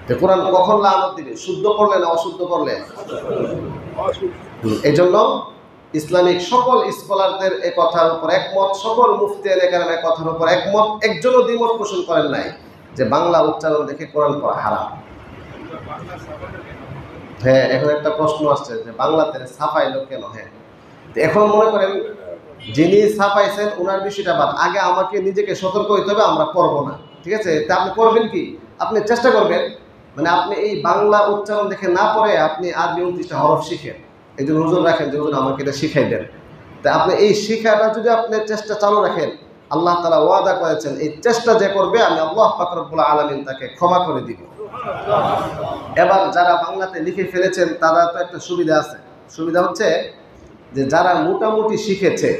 Speaker 1: যে কোরআন কখন লানত দিবে? শুদ্ধ পড়লে না অশুদ্ধ পড়লে? এই জন্য ইসলামিক সকল স্কলারদের এ কথার উপর একমত, সকল মুফতি কেরাম এই কথার উপর একমত, একজনও দ্বিমত পোষণ করেন নাই যে বাংলা উচ্চারণ দেখে কোরআন পড়া হারাম। হ্যাঁ, এখন একটা প্রশ্ন আসছে যে বাংলাতে ছাপাইলো কেন? হ্যাঁ, এখন মনে করেন যিনি ছাপাইছেন ওনার বিষয়টা বাদ, আগে আমাকে নিজেকে সতর্ক হইতে হবে আমরা পড়বো না, ঠিক আছে? তা আপনি করবেন কি? আপনি চেষ্টা করবেন, মানে আপনি এই বাংলা উচ্চারণ দেখে না পড়ে আপনি আরবি 29টা হরফ শিখেন, একজন হুজুর রাখেন যে হুজুর আমাকে এটা শিখাই দেন। তা আপনি এই শিখাটা যদি আপনি চেষ্টা চালু রাখেন, আল্লাহ তাআলা ওয়াদা করেছেন এই চেষ্টা যে করবে আমি আল্লাহ পাক রব্বুল আলামিন তাকে ক্ষমা করে দিব। এবার যারা বাংলাতে লিখে ফেলেছেন তারা তো একটা সুবিধা আছে, সুবিধা হচ্ছে যে যারা মোটামুটি শিখেছে,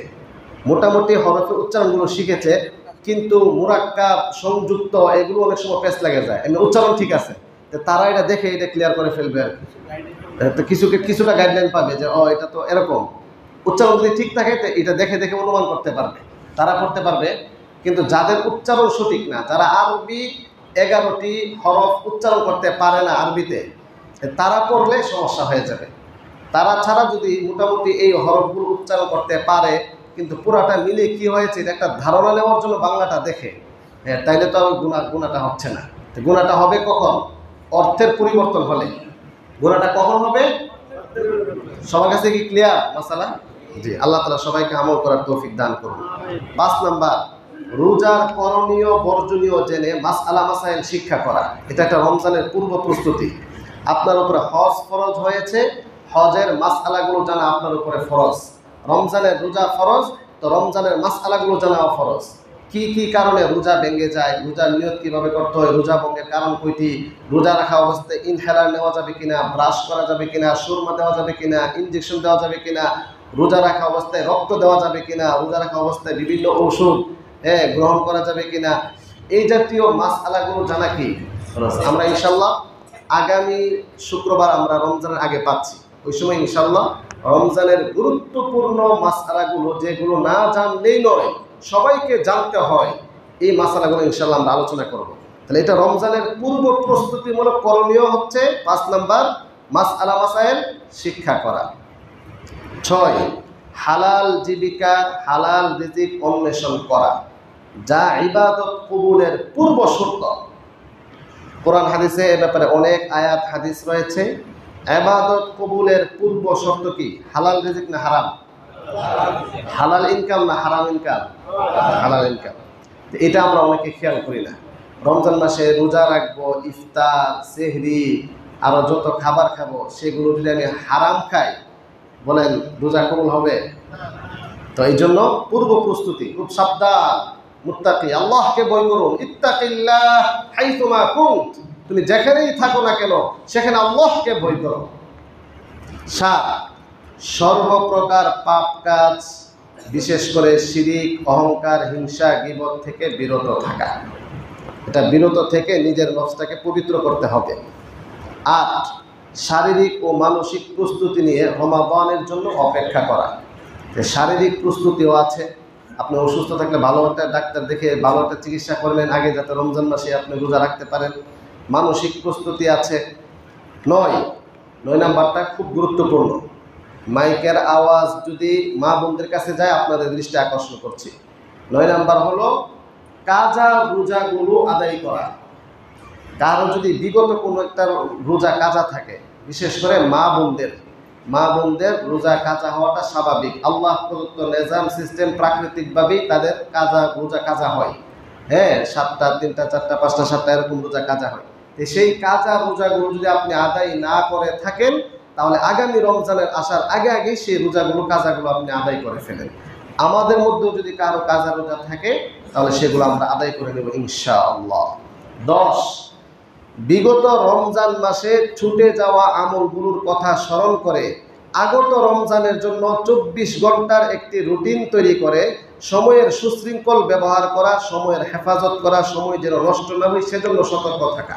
Speaker 1: মোটামুটি হরফের উচ্চারণগুলো শিখেছে, কিন্তু মুরাক্কাব সংযুক্ত এগুলো অনেক সময় পেছ লাগে যায়, এমনি উচ্চারণ ঠিক আছে, তারা এটা দেখে এটা ক্লিয়ার করে ফেলবে আর কি। তো কিছুটা গাইডলাইন পাবে যে ও এটা তো এরকম, উচ্চারণ যদি ঠিক থাকে এটা দেখে দেখে অনুমান করতে পারবে, তারা করতে পারবে। কিন্তু যাদের উচ্চারণ সঠিক না, যারা আরবি 11টি হরফ উচ্চারণ করতে পারে না আরবিতে, তারা পড়লে সমস্যা হয়ে যাবে। তারা ছাড়া যদি মোটামুটি এই হরফগুলো উচ্চারণ করতে পারে, কিন্তু পুরাটা মিলে কি হয়েছে এটা একটা ধারণা নেওয়ার জন্য বাংলাটা দেখে, হ্যাঁ, তাইলে তো আর গুণাটা হচ্ছে না। গুণাটা হবে কখন? অর্থের পরিবর্তন হলে। গুণাটা কখন হবে? সবার কাছে কি ক্লিয়ার মাসালা? জি, আল্লাহ তাআলা সবাইকে আমল করার তৌফিক দান করুন। 5 নাম্বার, রোজার করণীয় বর্জনীয় জেনে মাসআলা মাসাইল শিক্ষা করা। এটা একটা রমজানের পূর্ব প্রস্তুতি। আপনার উপরে হজ ফরজ হয়েছে, হজের মাসআলাগুলো জানা আপনার উপরে ফরজ। রমজানের রোজা ফরজ, তো রমজানের মাসআলাগুলো জানাও ফরজ। কি কি কারণে রোজা ভেঙে যায়, রোজার নিয়ত কিভাবে করতে হয়, রোজা ভঙ্গের কারণ কয়টি, রোজা রাখা অবস্থায় ইনহেলার নেওয়া যাবে কিনা, ব্রাশ করা যাবে কিনা, সুরমা দেওয়া যাবে কিনা, ইনজেকশন দেওয়া যাবে কিনা, রোজা রাখা অবস্থায় রক্ত দেওয়া যাবে কিনা, রোজা রাখা অবস্থায় বিভিন্ন ঔষধ গ্রহণ করা যাবে কিনা, এই জাতীয় মাসআলাগুলো জানা কি আমরা ইনশাল্লাহ আগামী শুক্রবার আমরা রমজানের আগে পাচ্ছি। ওই সময় ইনশাল্লাহ রমজানের গুরুত্বপূর্ণ মাসআলাগুলো যেগুলো না জানলেই নয়, সবাইকে জানতে হয়, এই মাসআলাগুলো ইনশাল্লাহ আমরা আলোচনা করব। তাহলে এটা রমজানের পূর্ব প্রস্তুতিমূলক করণীয় হচ্ছে 5 নাম্বার, মাসআলা মাসাইল শিক্ষা করা। 6, হালাল জীবিকা, হালাল রিজিক অন্বেষণ করা, যা ইবাদত কবুলের পূর্ব শর্ত। কোরআন হাদিসে এ ব্যাপারে অনেক আয়াত হাদিস রয়েছে। ইবাদত কবুলের পূর্ব শর্ত কি? হালাল রিজিক না হারাম? হালাল ইনকাম না হারাম ইনকাম? হালাল ইনকাম। এটা আমরা অনেকে খেয়াল করি না। রমজান মাসে রোজা রাখবো, ইফতার, সেহরি, আরো যত খাবার খাবো, সেগুলো যদি আমি হারাম খাই, বলেন রোজা কবুল হবে? তো এই জন্য পূর্ব প্রস্তুতি, খুব সাবধান। মুত্তাকি, আল্লাহকে ভয় করুন। ইত্তাকিল্লাহ হাইতুমা কুনত, তুমি যেখানেই থাকো না কেন সেখানে আল্লাহকে ভয় করো। 7, সর্বপ্রকার পাপ কাজ, বিশেষ করে শিরিক, অহংকার, হিংসা, গীবত থেকে বিরত থাকা। এটা বিরত থেকে নিজের নফসটাকে পবিত্র করতে হবে। 8, শারীরিক ও মানসিক প্রস্তুতি নিয়ে রমাদানের জন্য অপেক্ষা করা। শারীরিক প্রস্তুতিও আছে, আপনি অসুস্থ থাকলে ভালো একটা ডাক্তার দেখে ভালো একটা চিকিৎসা করবেন আগে, যাতে রমজান মাসে আপনি রোজা রাখতে পারেন। মানসিক প্রস্তুতি আছে। 9 নাম্বারটা খুব গুরুত্বপূর্ণ। মাইকের আওয়াজ যদি মা বোনদের কাছে যায়, আপনাদের দৃষ্টি আকর্ষণ করছি। 9 নাম্বার হলো কাজা রোজাগুলো আদায় করা। কারো যদি বিগত কোনো একটা রোজা কাজা থাকে, বিশেষ করে মা বোনদের রোজা কাজা হওয়াটা স্বাভাবিক। আল্লাহ প্রদত্ত নিজাম সিস্টেম, প্রাকৃতিকভাবেই তাদের রোজা কাজা হয়। হ্যাঁ, 7টা, 3টা, 4টা, 5টা, 7টা এরকম রোজা কাজা হয়। সেই কাজা রোজাগুলো যদি আপনি আদায় না করে থাকেন, তাহলে আগামী রমজানের আসার আগে আগেই সেই কাজাগুলো আপনি আদায় করে ফেলেন। আমাদের মধ্যেও যদি কারো কাজা রোজা থাকে, তাহলে সেগুলো আমরা আদায় করে নেব ইনশাআল্লাহ। 10, বিগত রমজান মাসে ছুটে যাওয়া আমলগুলোর কথা স্মরণ করে আগত রমজানের জন্য 24 ঘন্টার একটি রুটিন তৈরি করে সময়ের সুশৃঙ্খল ব্যবহার করা, সময়ের হেফাজত করা, সময় যেন নষ্ট না হয় সেজন্য সতর্ক থাকা।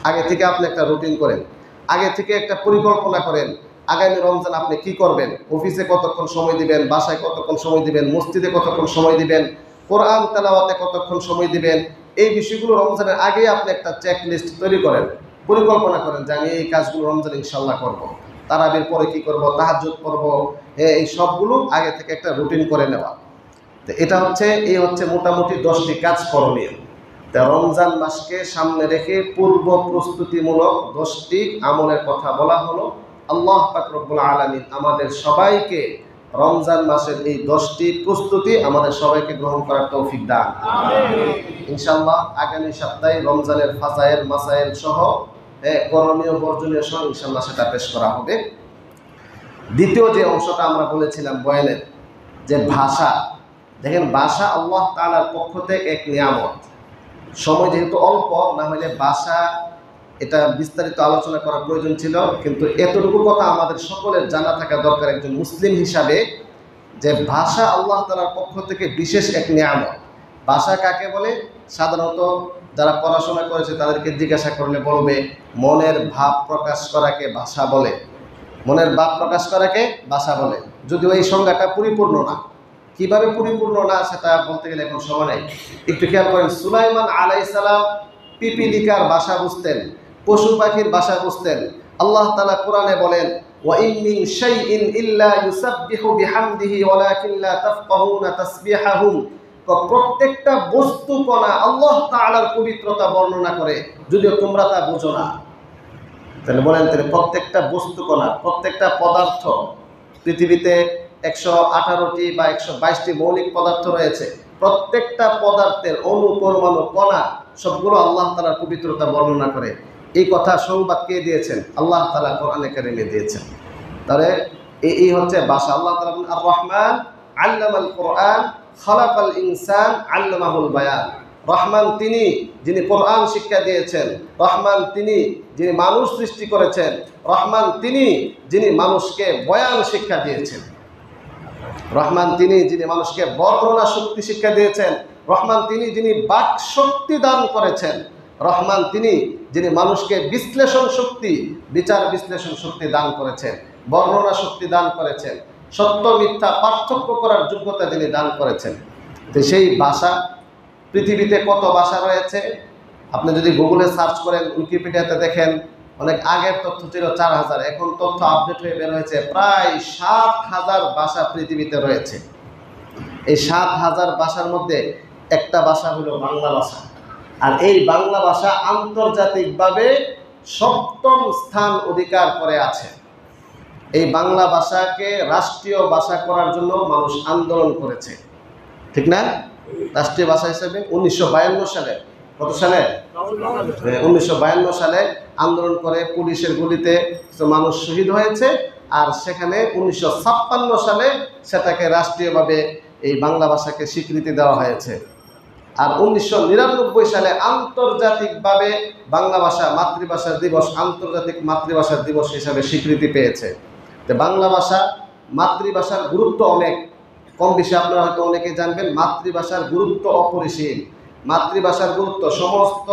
Speaker 1: আগে থেকে আপনি একটা রুটিন করেন, আগে থেকে একটা পরিকল্পনা করেন, আগামী রমজান আপনি কি করবেন, অফিসে কতক্ষণ সময় দিবেন, বাসায় কতক্ষণ সময় দিবেন, মসজিদে কতক্ষণ সময় দিবেন, কোরআন তেলাওয়াতে কতক্ষণ সময় দিবেন। এই বিষয়গুলো রমজানের আগে আপনি একটা চেক লিস্ট তৈরি করেন, পরিকল্পনা করেন যে আমি এই কাজগুলো রমজান ইনশাল্লাহ করব, তারাবির পরে কি করব, তাহাজ্জুদ করব, এই সবগুলো আগে থেকে একটা রুটিন করে নেওয়া। তো এটা হচ্ছে মোটামুটি 10টি কাজ করণীয়। তা রমজান মাসকে সামনে রেখে পূর্ব প্রস্তুতিমূলক 10টি আমলের কথা বলা হলো। আল্লাহ পাক রব্বুল আলামিন আমাদের সবাইকে রমজান মাসের এই 10টি প্রস্তুতি আমাদের সবাইকে গ্রহণ করার তৌফিক দান। ইনশাআল্লাহ আগামী সপ্তাহে রমজানের ফাজাইল মাসাইল সহ করণীয় বর্জনীয় সহ ইনশাআল্লাহ সেটা পেশ করা হবে। দ্বিতীয় যে অংশটা আমরা বলেছিলাম বয়ানের, যে ভাষা, দেখেন ভাষা আল্লাহ তাআলার পক্ষ থেকে এক নিয়ামত। সময় যেহেতু অল্প, না হলে ভাষা এটা বিস্তারিত আলোচনা করার প্রয়োজন ছিল, কিন্তু এতটুকু কথা আমাদের সকলের জানা থাকা দরকার একজন মুসলিম হিসাবে, যে ভাষা আল্লাহ তাআলার পক্ষ থেকে বিশেষ এক নিয়ামত। ভাষা কাকে বলে? সাধারণত যারা পড়াশোনা করেছে তাদেরকে জিজ্ঞাসা করলে বলবে মনের ভাব প্রকাশ করাকে ভাষা বলে, মনের ভাব প্রকাশ করাকে ভাষা বলে। যদিও এই সংজ্ঞাটা পরিপূর্ণ না, কিভাবে পরিপূর্ণ না সেটা বলতে গেলে এখন সময় নেই। একটু খেয়াল করেন, সুলাইমান আলাইহিস সালাম পিপিলিকার ভাষা বুঝতেন, পশু পাখির ভাষা বুঝতেন। আল্লাহ তাআলা কোরআনে বলেন ওয়া ইন মিন শাইইন ইল্লা ইউসাব্বিহু বিহামদিহি ওয়ালাকিন লা তাফকাহুনা তাসবিহাহুম। প্রত্যেকটা বস্তু কণা আল্লাহ তাআলার পবিত্রতা বর্ণনা করে, যদিও তোমরা তা বুঝো না। তাহলে বলেন, তাহলে প্রত্যেকটা বস্তু কণা, প্রত্যেকটা পদার্থ, পৃথিবীতে 118টি বা 122টি মৌলিক পদার্থ রয়েছে, প্রত্যেকটা পদার্থের অণু পরমাণু কণা সবগুলো আল্লাহ তাআলার পবিত্রতা বর্ণনা করে। এই কথা সংবাদ কে দিয়েছেন? আল্লাহ তাআলা কোরআনে কারিমে দিয়েছেন। তাহলে এই হচ্ছে ভাষা। আল্লাহ তাআলা বলেন আর রহমান আল্লামাল কোরআন খালাকাল ইনসান আল্লামাহুল বায়ান। রহমান তিনি যিনি কোরআন শিক্ষা দিয়েছেন, রহমান তিনি যিনি মানুষ সৃষ্টি করেছেন, রহমান তিনি যিনি মানুষকে বয়ান শিক্ষা দিয়েছেন, রহমান তিনি যিনি মানুষকে বর্ণনা শক্তি শিক্ষা দিয়েছেন, রহমান তিনি যিনি বাক শক্তি দান করেছেন, রহমান তিনি যিনি মানুষকে বিশ্লেষণ শক্তি, বিচার বিশ্লেষণ শক্তি দান করেছেন, বর্ণনা শক্তি দান করেছেন, সত্য মিথ্যা পার্থক্য করার যোগ্যতা যিনি দান করেছেন। তো সেই ভাষা, পৃথিবীতে কত ভাষা রয়েছে আপনি যদি গুগলে সার্চ করেন, উইকিপিডিয়াতে দেখেন, অনেক আগের তথ্য ছিল 4000, এখন তথ্য আপডেট হয়ে বের হয়েছে প্রায় 7000 ভাষা পৃথিবীতে রয়েছে। এই 7000 ভাষার মধ্যে একটা ভাষা হলো বাংলা ভাষা। আর এই বাংলা ভাষা আন্তর্জাতিকভাবে 7ম স্থান অধিকার করে আছে। এই বাংলা ভাষাকে রাষ্ট্রীয় ভাষা করার জন্য মানুষ আন্দোলন করেছে, ঠিক না? রাষ্ট্রীয় ভাষা হিসেবে 1952 সালে, কত সালে? 1952 সালে আন্দোলন করে পুলিশের গুলিতে মানুষ শহীদ হয়েছে। আর সেখানে 1956 সালে সেটাকে রাষ্ট্রীয়ভাবে এই বাংলা ভাষাকে স্বীকৃতি দেওয়া হয়েছে। আর 1999 সালে আন্তর্জাতিকভাবে বাংলা ভাষা মাতৃভাষা দিবস, আন্তর্জাতিক মাতৃভাষা দিবস হিসাবে স্বীকৃতি পেয়েছে। তো বাংলা ভাষা, মাতৃভাষার গুরুত্ব অনেক, কম বেশি আপনারা হয়তো অনেকে জানবেন। মাতৃভাষার গুরুত্ব অপরিসীম। মাতৃভাষার গুরুত্ব, সমস্ত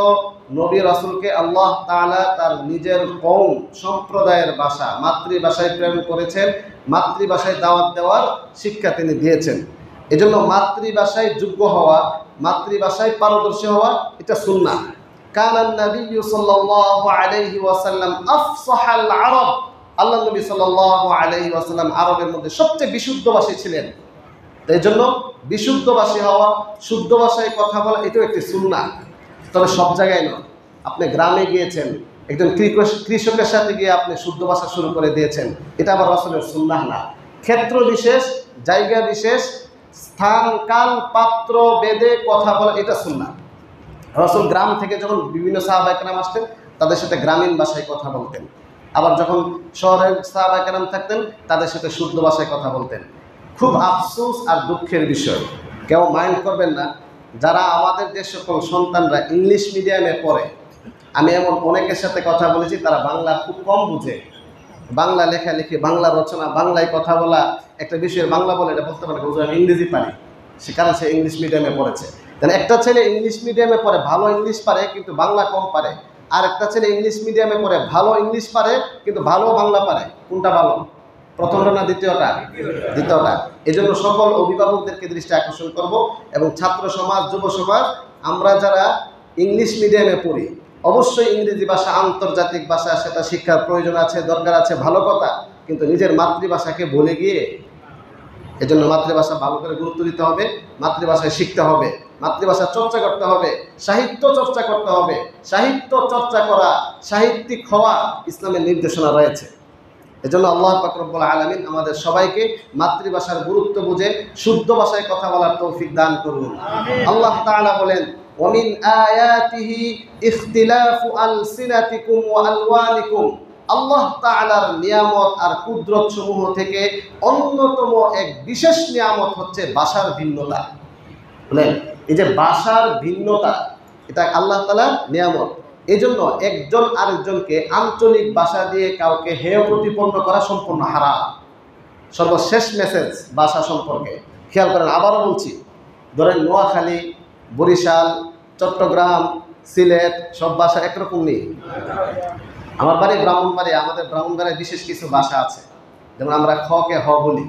Speaker 1: নবী রাসূলকে আল্লাহ তাআলা তার নিজের কওম সম্প্রদায়ের ভাষা মাতৃভাষায় প্রেরণ করেছেন, মাতৃভাষায় দাওয়াত দেওয়ার শিক্ষা তিনি দিয়েছেন। এজন্য মাতৃভাষায় যোগ্য হওয়া, মাতৃভাষায় পারদর্শী হওয়া এটা সুন্নাহ। কানান নবী সাল্লাল্লাহু আলাইহি ওয়াসাল্লাম আফসাহাল আরব। আল্লাহ নবী সাল্লাল্লাহু আলাইহি ওয়াসাল্লাম আরবের মধ্যে সবচেয়ে বিশুদ্ধভাষী ছিলেন। এই জন্য বিশুদ্ধভাষী হওয়া, শুদ্ধ ভাষায় কথা বলা এটাও একটি সুন্নাহ। তবে সব জায়গায় নয়। আপনি গ্রামে গিয়েছেন, একজন কৃষকের সাথে গিয়ে আপনি শুদ্ধ ভাষা শুরু করে দিয়েছেন, এটা আবার রাসূলের সুন্নাহ না। ক্ষেত্র বিশেষ, জায়গা বিশেষ, স্থান কাল পাত্র বেদে কথা বলা এটা সুন্নাহ। রাসূল গ্রাম থেকে যখন বিভিন্ন সাহাবায়ে কেরাম আসতেন তাদের সাথে গ্রামীণ ভাষায় কথা বলতেন, আবার যখন শহরের সাহাবায়ে কেরাম থাকতেন তাদের সাথে শুদ্ধ ভাষায় কথা বলতেন। খুব আফসোস আর দুঃখের বিষয়, কেউ মাইন্ড করবেন না, যারা আমাদের যে সকল সন্তানরা ইংলিশ মিডিয়ামে পড়ে, আমি এমন অনেকের সাথে কথা বলেছি তারা বাংলা খুব কম বুঝে। বাংলা লেখালেখি, বাংলা রচনা, বাংলায় কথা বলা, একটা বিষয়ের বাংলা বলে এটা বলতে পারে আমি ইংরেজি পারি, সে কারণ সে ইংলিশ মিডিয়ামে পড়েছে। তাহলে একটা ছেলে ইংলিশ মিডিয়ামে পড়ে ভালো ইংলিশ পারে কিন্তু বাংলা কম পারে, আর একটা ছেলে ইংলিশ মিডিয়ামে পড়ে ভালো ইংলিশ পারে কিন্তু ভালো বাংলা পারে। কোনটা ভালো, প্রথমটা না দ্বিতীয়টা? দ্বিতীয়টা। এই জন্য সকল অভিভাবকদেরকে দৃষ্টি আকর্ষণ করব এবং ছাত্র সমাজ, যুব সমাজ, আমরা যারা ইংলিশ মিডিয়ামে পড়ি অবশ্যই ইংরেজি ভাষা আন্তর্জাতিক ভাষা, সেটা শিক্ষার প্রয়োজন আছে, দরকার আছে, ভালো কথা, কিন্তু নিজের মাতৃভাষাকে ভুলে গিয়ে, এজন্য মাতৃভাষা ভালো করে গুরুত্ব দিতে হবে, মাতৃভাষায় শিখতে হবে, মাতৃভাষা চর্চা করতে হবে, সাহিত্য চর্চা করতে হবে। সাহিত্য চর্চা করা, সাহিত্যিক হওয়া ইসলামের নির্দেশনা রয়েছে। এজন্য আল্লাহ পাক রব্বুল আলামিন আমাদের সবাইকে মাতৃভাষার গুরুত্ব বুঝে শুদ্ধ ভাষায় কথা বলার তৌফিক দান করুন। আল্লাহ তাআলা বলেন, ওয়ামিন আয়াতিহি ইখতিলাফু আলসিনাতিকুম ওয়া আলওয়ানিকুম। আল্লাহ তাআলার নিয়ামত আর কুদরত সমূহ থেকে অন্যতম এক বিশেষ নিয়ামত হচ্ছে ভাষার ভিন্নতা। বলেন, এই যে ভাষার ভিন্নতা, এটা আল্লাহ তাআলার নিয়ামত। এই জন্য একজন আরেকজনকে আঞ্চলিক ভাষা দিয়ে কাউকে হেয় প্রতিপন্ন করা সম্পূর্ণ হারাম। সর্বশেষ মেসেজ ভাষা সম্পর্কে খেয়াল করেন, আবারও বলছি, ধরেন নোয়াখালী, বরিশাল, চট্টগ্রাম, সিলেট সব ভাষা একরকম নেই। আমার বাড়ি ব্রাহ্মণবাড়ি, আমাদের ব্রাহ্মণবাড়ির বিশেষ কিছু ভাষা আছে, যেমন আমরা খকে হ বলি,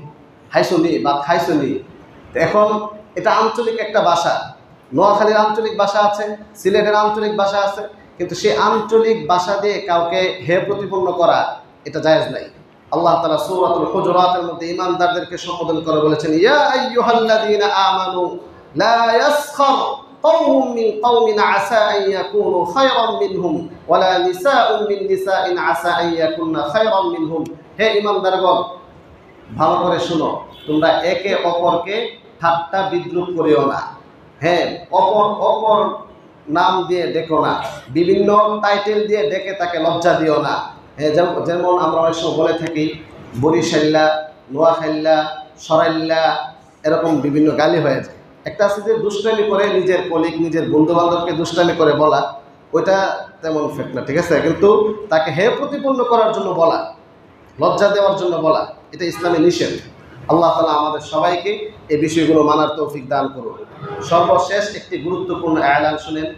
Speaker 1: হাইসুনি বা খাইসুনি। এখন এটা আঞ্চলিক একটা ভাষা, নোয়াখালীর আঞ্চলিক ভাষা আছে, সিলেটের আঞ্চলিক ভাষা আছে, কিন্তু সেই আঞ্চলিক ভাষা দিয়ে কাউকে হে প্রতিপন্ন করা এটা জায়েজ নাই। আল্লাহ তাআলা সূরাতুল হুজুরাতের মধ্যে ঈমানদারদেরকে সম্বোধন করে বলেছেন, ইয়া আইয়ুহাল্লাযীনা আমানু লা ইয়াসখার কওমুম মিন কওমিন আসা আন ইয়াকুনু খায়রাম মিনহুম ওয়ালা নিসাউম মিন নিসাইন আসা আন ইয়াকুননা খায়রাম মিনহুম। হে ঈমানদারগণ, ভালো করে শুনো, তোমরা একে অপরকে ঠাট্টা বিদ্রূপ করিও না। হ্যাঁ, অপর নাম দিয়ে ডেকো না, বিভিন্ন টাইটেল দিয়ে ডেকে তাকে লজ্জা দিও না। যেমন আমরা অনেক সময় বলে থাকি বরিশাল্লা, নোয়াখাইল্লা, সরাইল্লা, এরকম বিভিন্ন গালি হয়ে যায়। একটা আছে যে দুষ্টামি করে নিজের কলিগ, নিজের বন্ধু বান্ধবকে দুষ্টামি করে বলা, ওইটা তেমন ফেক না, ঠিক আছে, কিন্তু তাকে হে প্রতিপন্ন করার জন্য বলা, লজ্জা দেওয়ার জন্য বলা, এটা ইসলামে নিষেধ। আল্লাহ তাআলা আমাদের সবাইকে এই বিষয়গুলো মানার তৌফিক দান করুন। সর্বশেষ একটি গুরুত্বপূর্ণ এলান শুনেন,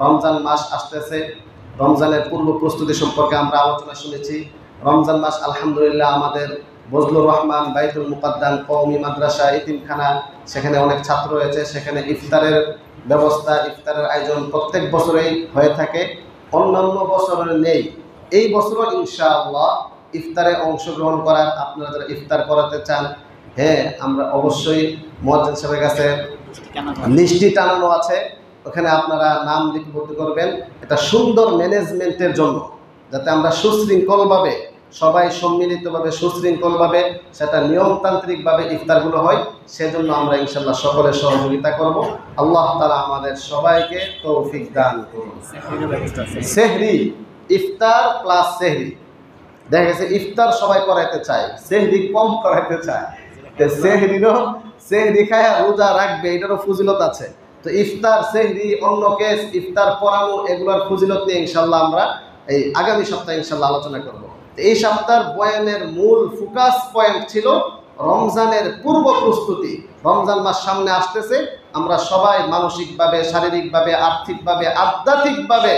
Speaker 1: রমজান মাস আসতেছে। রমজানের পূর্ব প্রস্তুতি সম্পর্কে আমরা আলোচনা শুনেছি। রমজান মাস আলহামদুলিল্লাহ আমাদের বজলুর রহমান বাইতুল মুকাদ্দাম কওমি মাদ্রাসা এতিমখানা, সেখানে অনেক ছাত্র রয়েছে, সেখানে ইফতারের ব্যবস্থা, ইফতারের আয়োজন প্রত্যেক বছরেই হয়ে থাকে, অন্যান্য বছরের নেই। এই বছরও ইনশাআল্লাহ ইফতারে অংশগ্রহণ করার, আপনারা যারা ইফতার করাতে চান, হ্যাঁ, আমরা অবশ্যই মুয়াজ্জিন সাহেবের কাছে লিস্টি টানানো আছে, ওখানে আপনারা নাম লিপিবদ্ধ করবেন। এটা সুন্দর ম্যানেজমেন্টের জন্য, যাতে আমরা সুশৃঙ্খলভাবে সবাই সম্মিলিতভাবে সুশৃঙ্খলভাবে সেটা নিয়মতান্ত্রিকভাবে ইফতারগুলো হয়, সেজন্য আমরা ইনশাআল্লাহ সকলের সহযোগিতা করব। আল্লাহ তাআলা আমাদের সবাইকে তৌফিক দান করুন। সেহরি, ইফতার প্লাস সেহরি, দেখা গেছে ইফতার সবাই করাইতে চায়, সেহরি কম করাইতে চায়। সেহরি খায় রোজা রাখবে, এটারও ফজিলত আছে। তো ইফতার, সেহরি, অন্য কেস, ইফতার পড়ানো, এগুলোর ফজিলত নিয়ে ইনশাআল্লাহ আমরা এই আগামী সপ্তাহে ইনশাআল্লাহ আলোচনা করব। এই সপ্তাহের বয়ানের মূল ফোকাস পয়েন্ট ছিল রমজানের পূর্ব প্রস্তুতি। রমজান মাস সামনে আসতেছে, আমরা সবাই মানসিকভাবে, শারীরিকভাবে, আর্থিকভাবে, আধ্যাত্মিকভাবে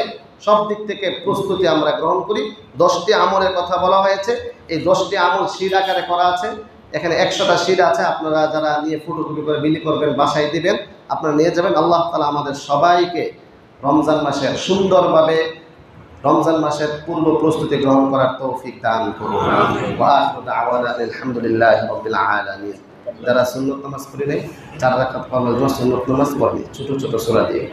Speaker 1: সব দিক থেকে প্রস্তুতি আমরা গ্রহণ করি। 10টি আমলের কথা বলা হয়েছে, এই 10টি আমল শীট আকারে করা আছে। এখানে 100টা শীট আছে, আপনারা যারা নিয়ে ফটোকপি করে বিলি করবেন, বাসায় দিবেন, আপনারা নিয়ে যাবেন। আল্লাহ তাআলা আমাদের সবাইকে রমজান মাসের সুন্দরভাবে, রমজান মাসের পূর্ব প্রস্তুতি গ্রহণ করার তৌফিক দান করুন। ওয়া আখিরু দাওয়ানা আলহামদুলিল্লাহি রাব্বিল আলামিন। যারা সুন্নত নামাজ পড়ে নেই, 4 রাকাত পড়ার জন্য সুন্নত নামাজ পড়বে, ছোট ছোট সূরা দিয়ে।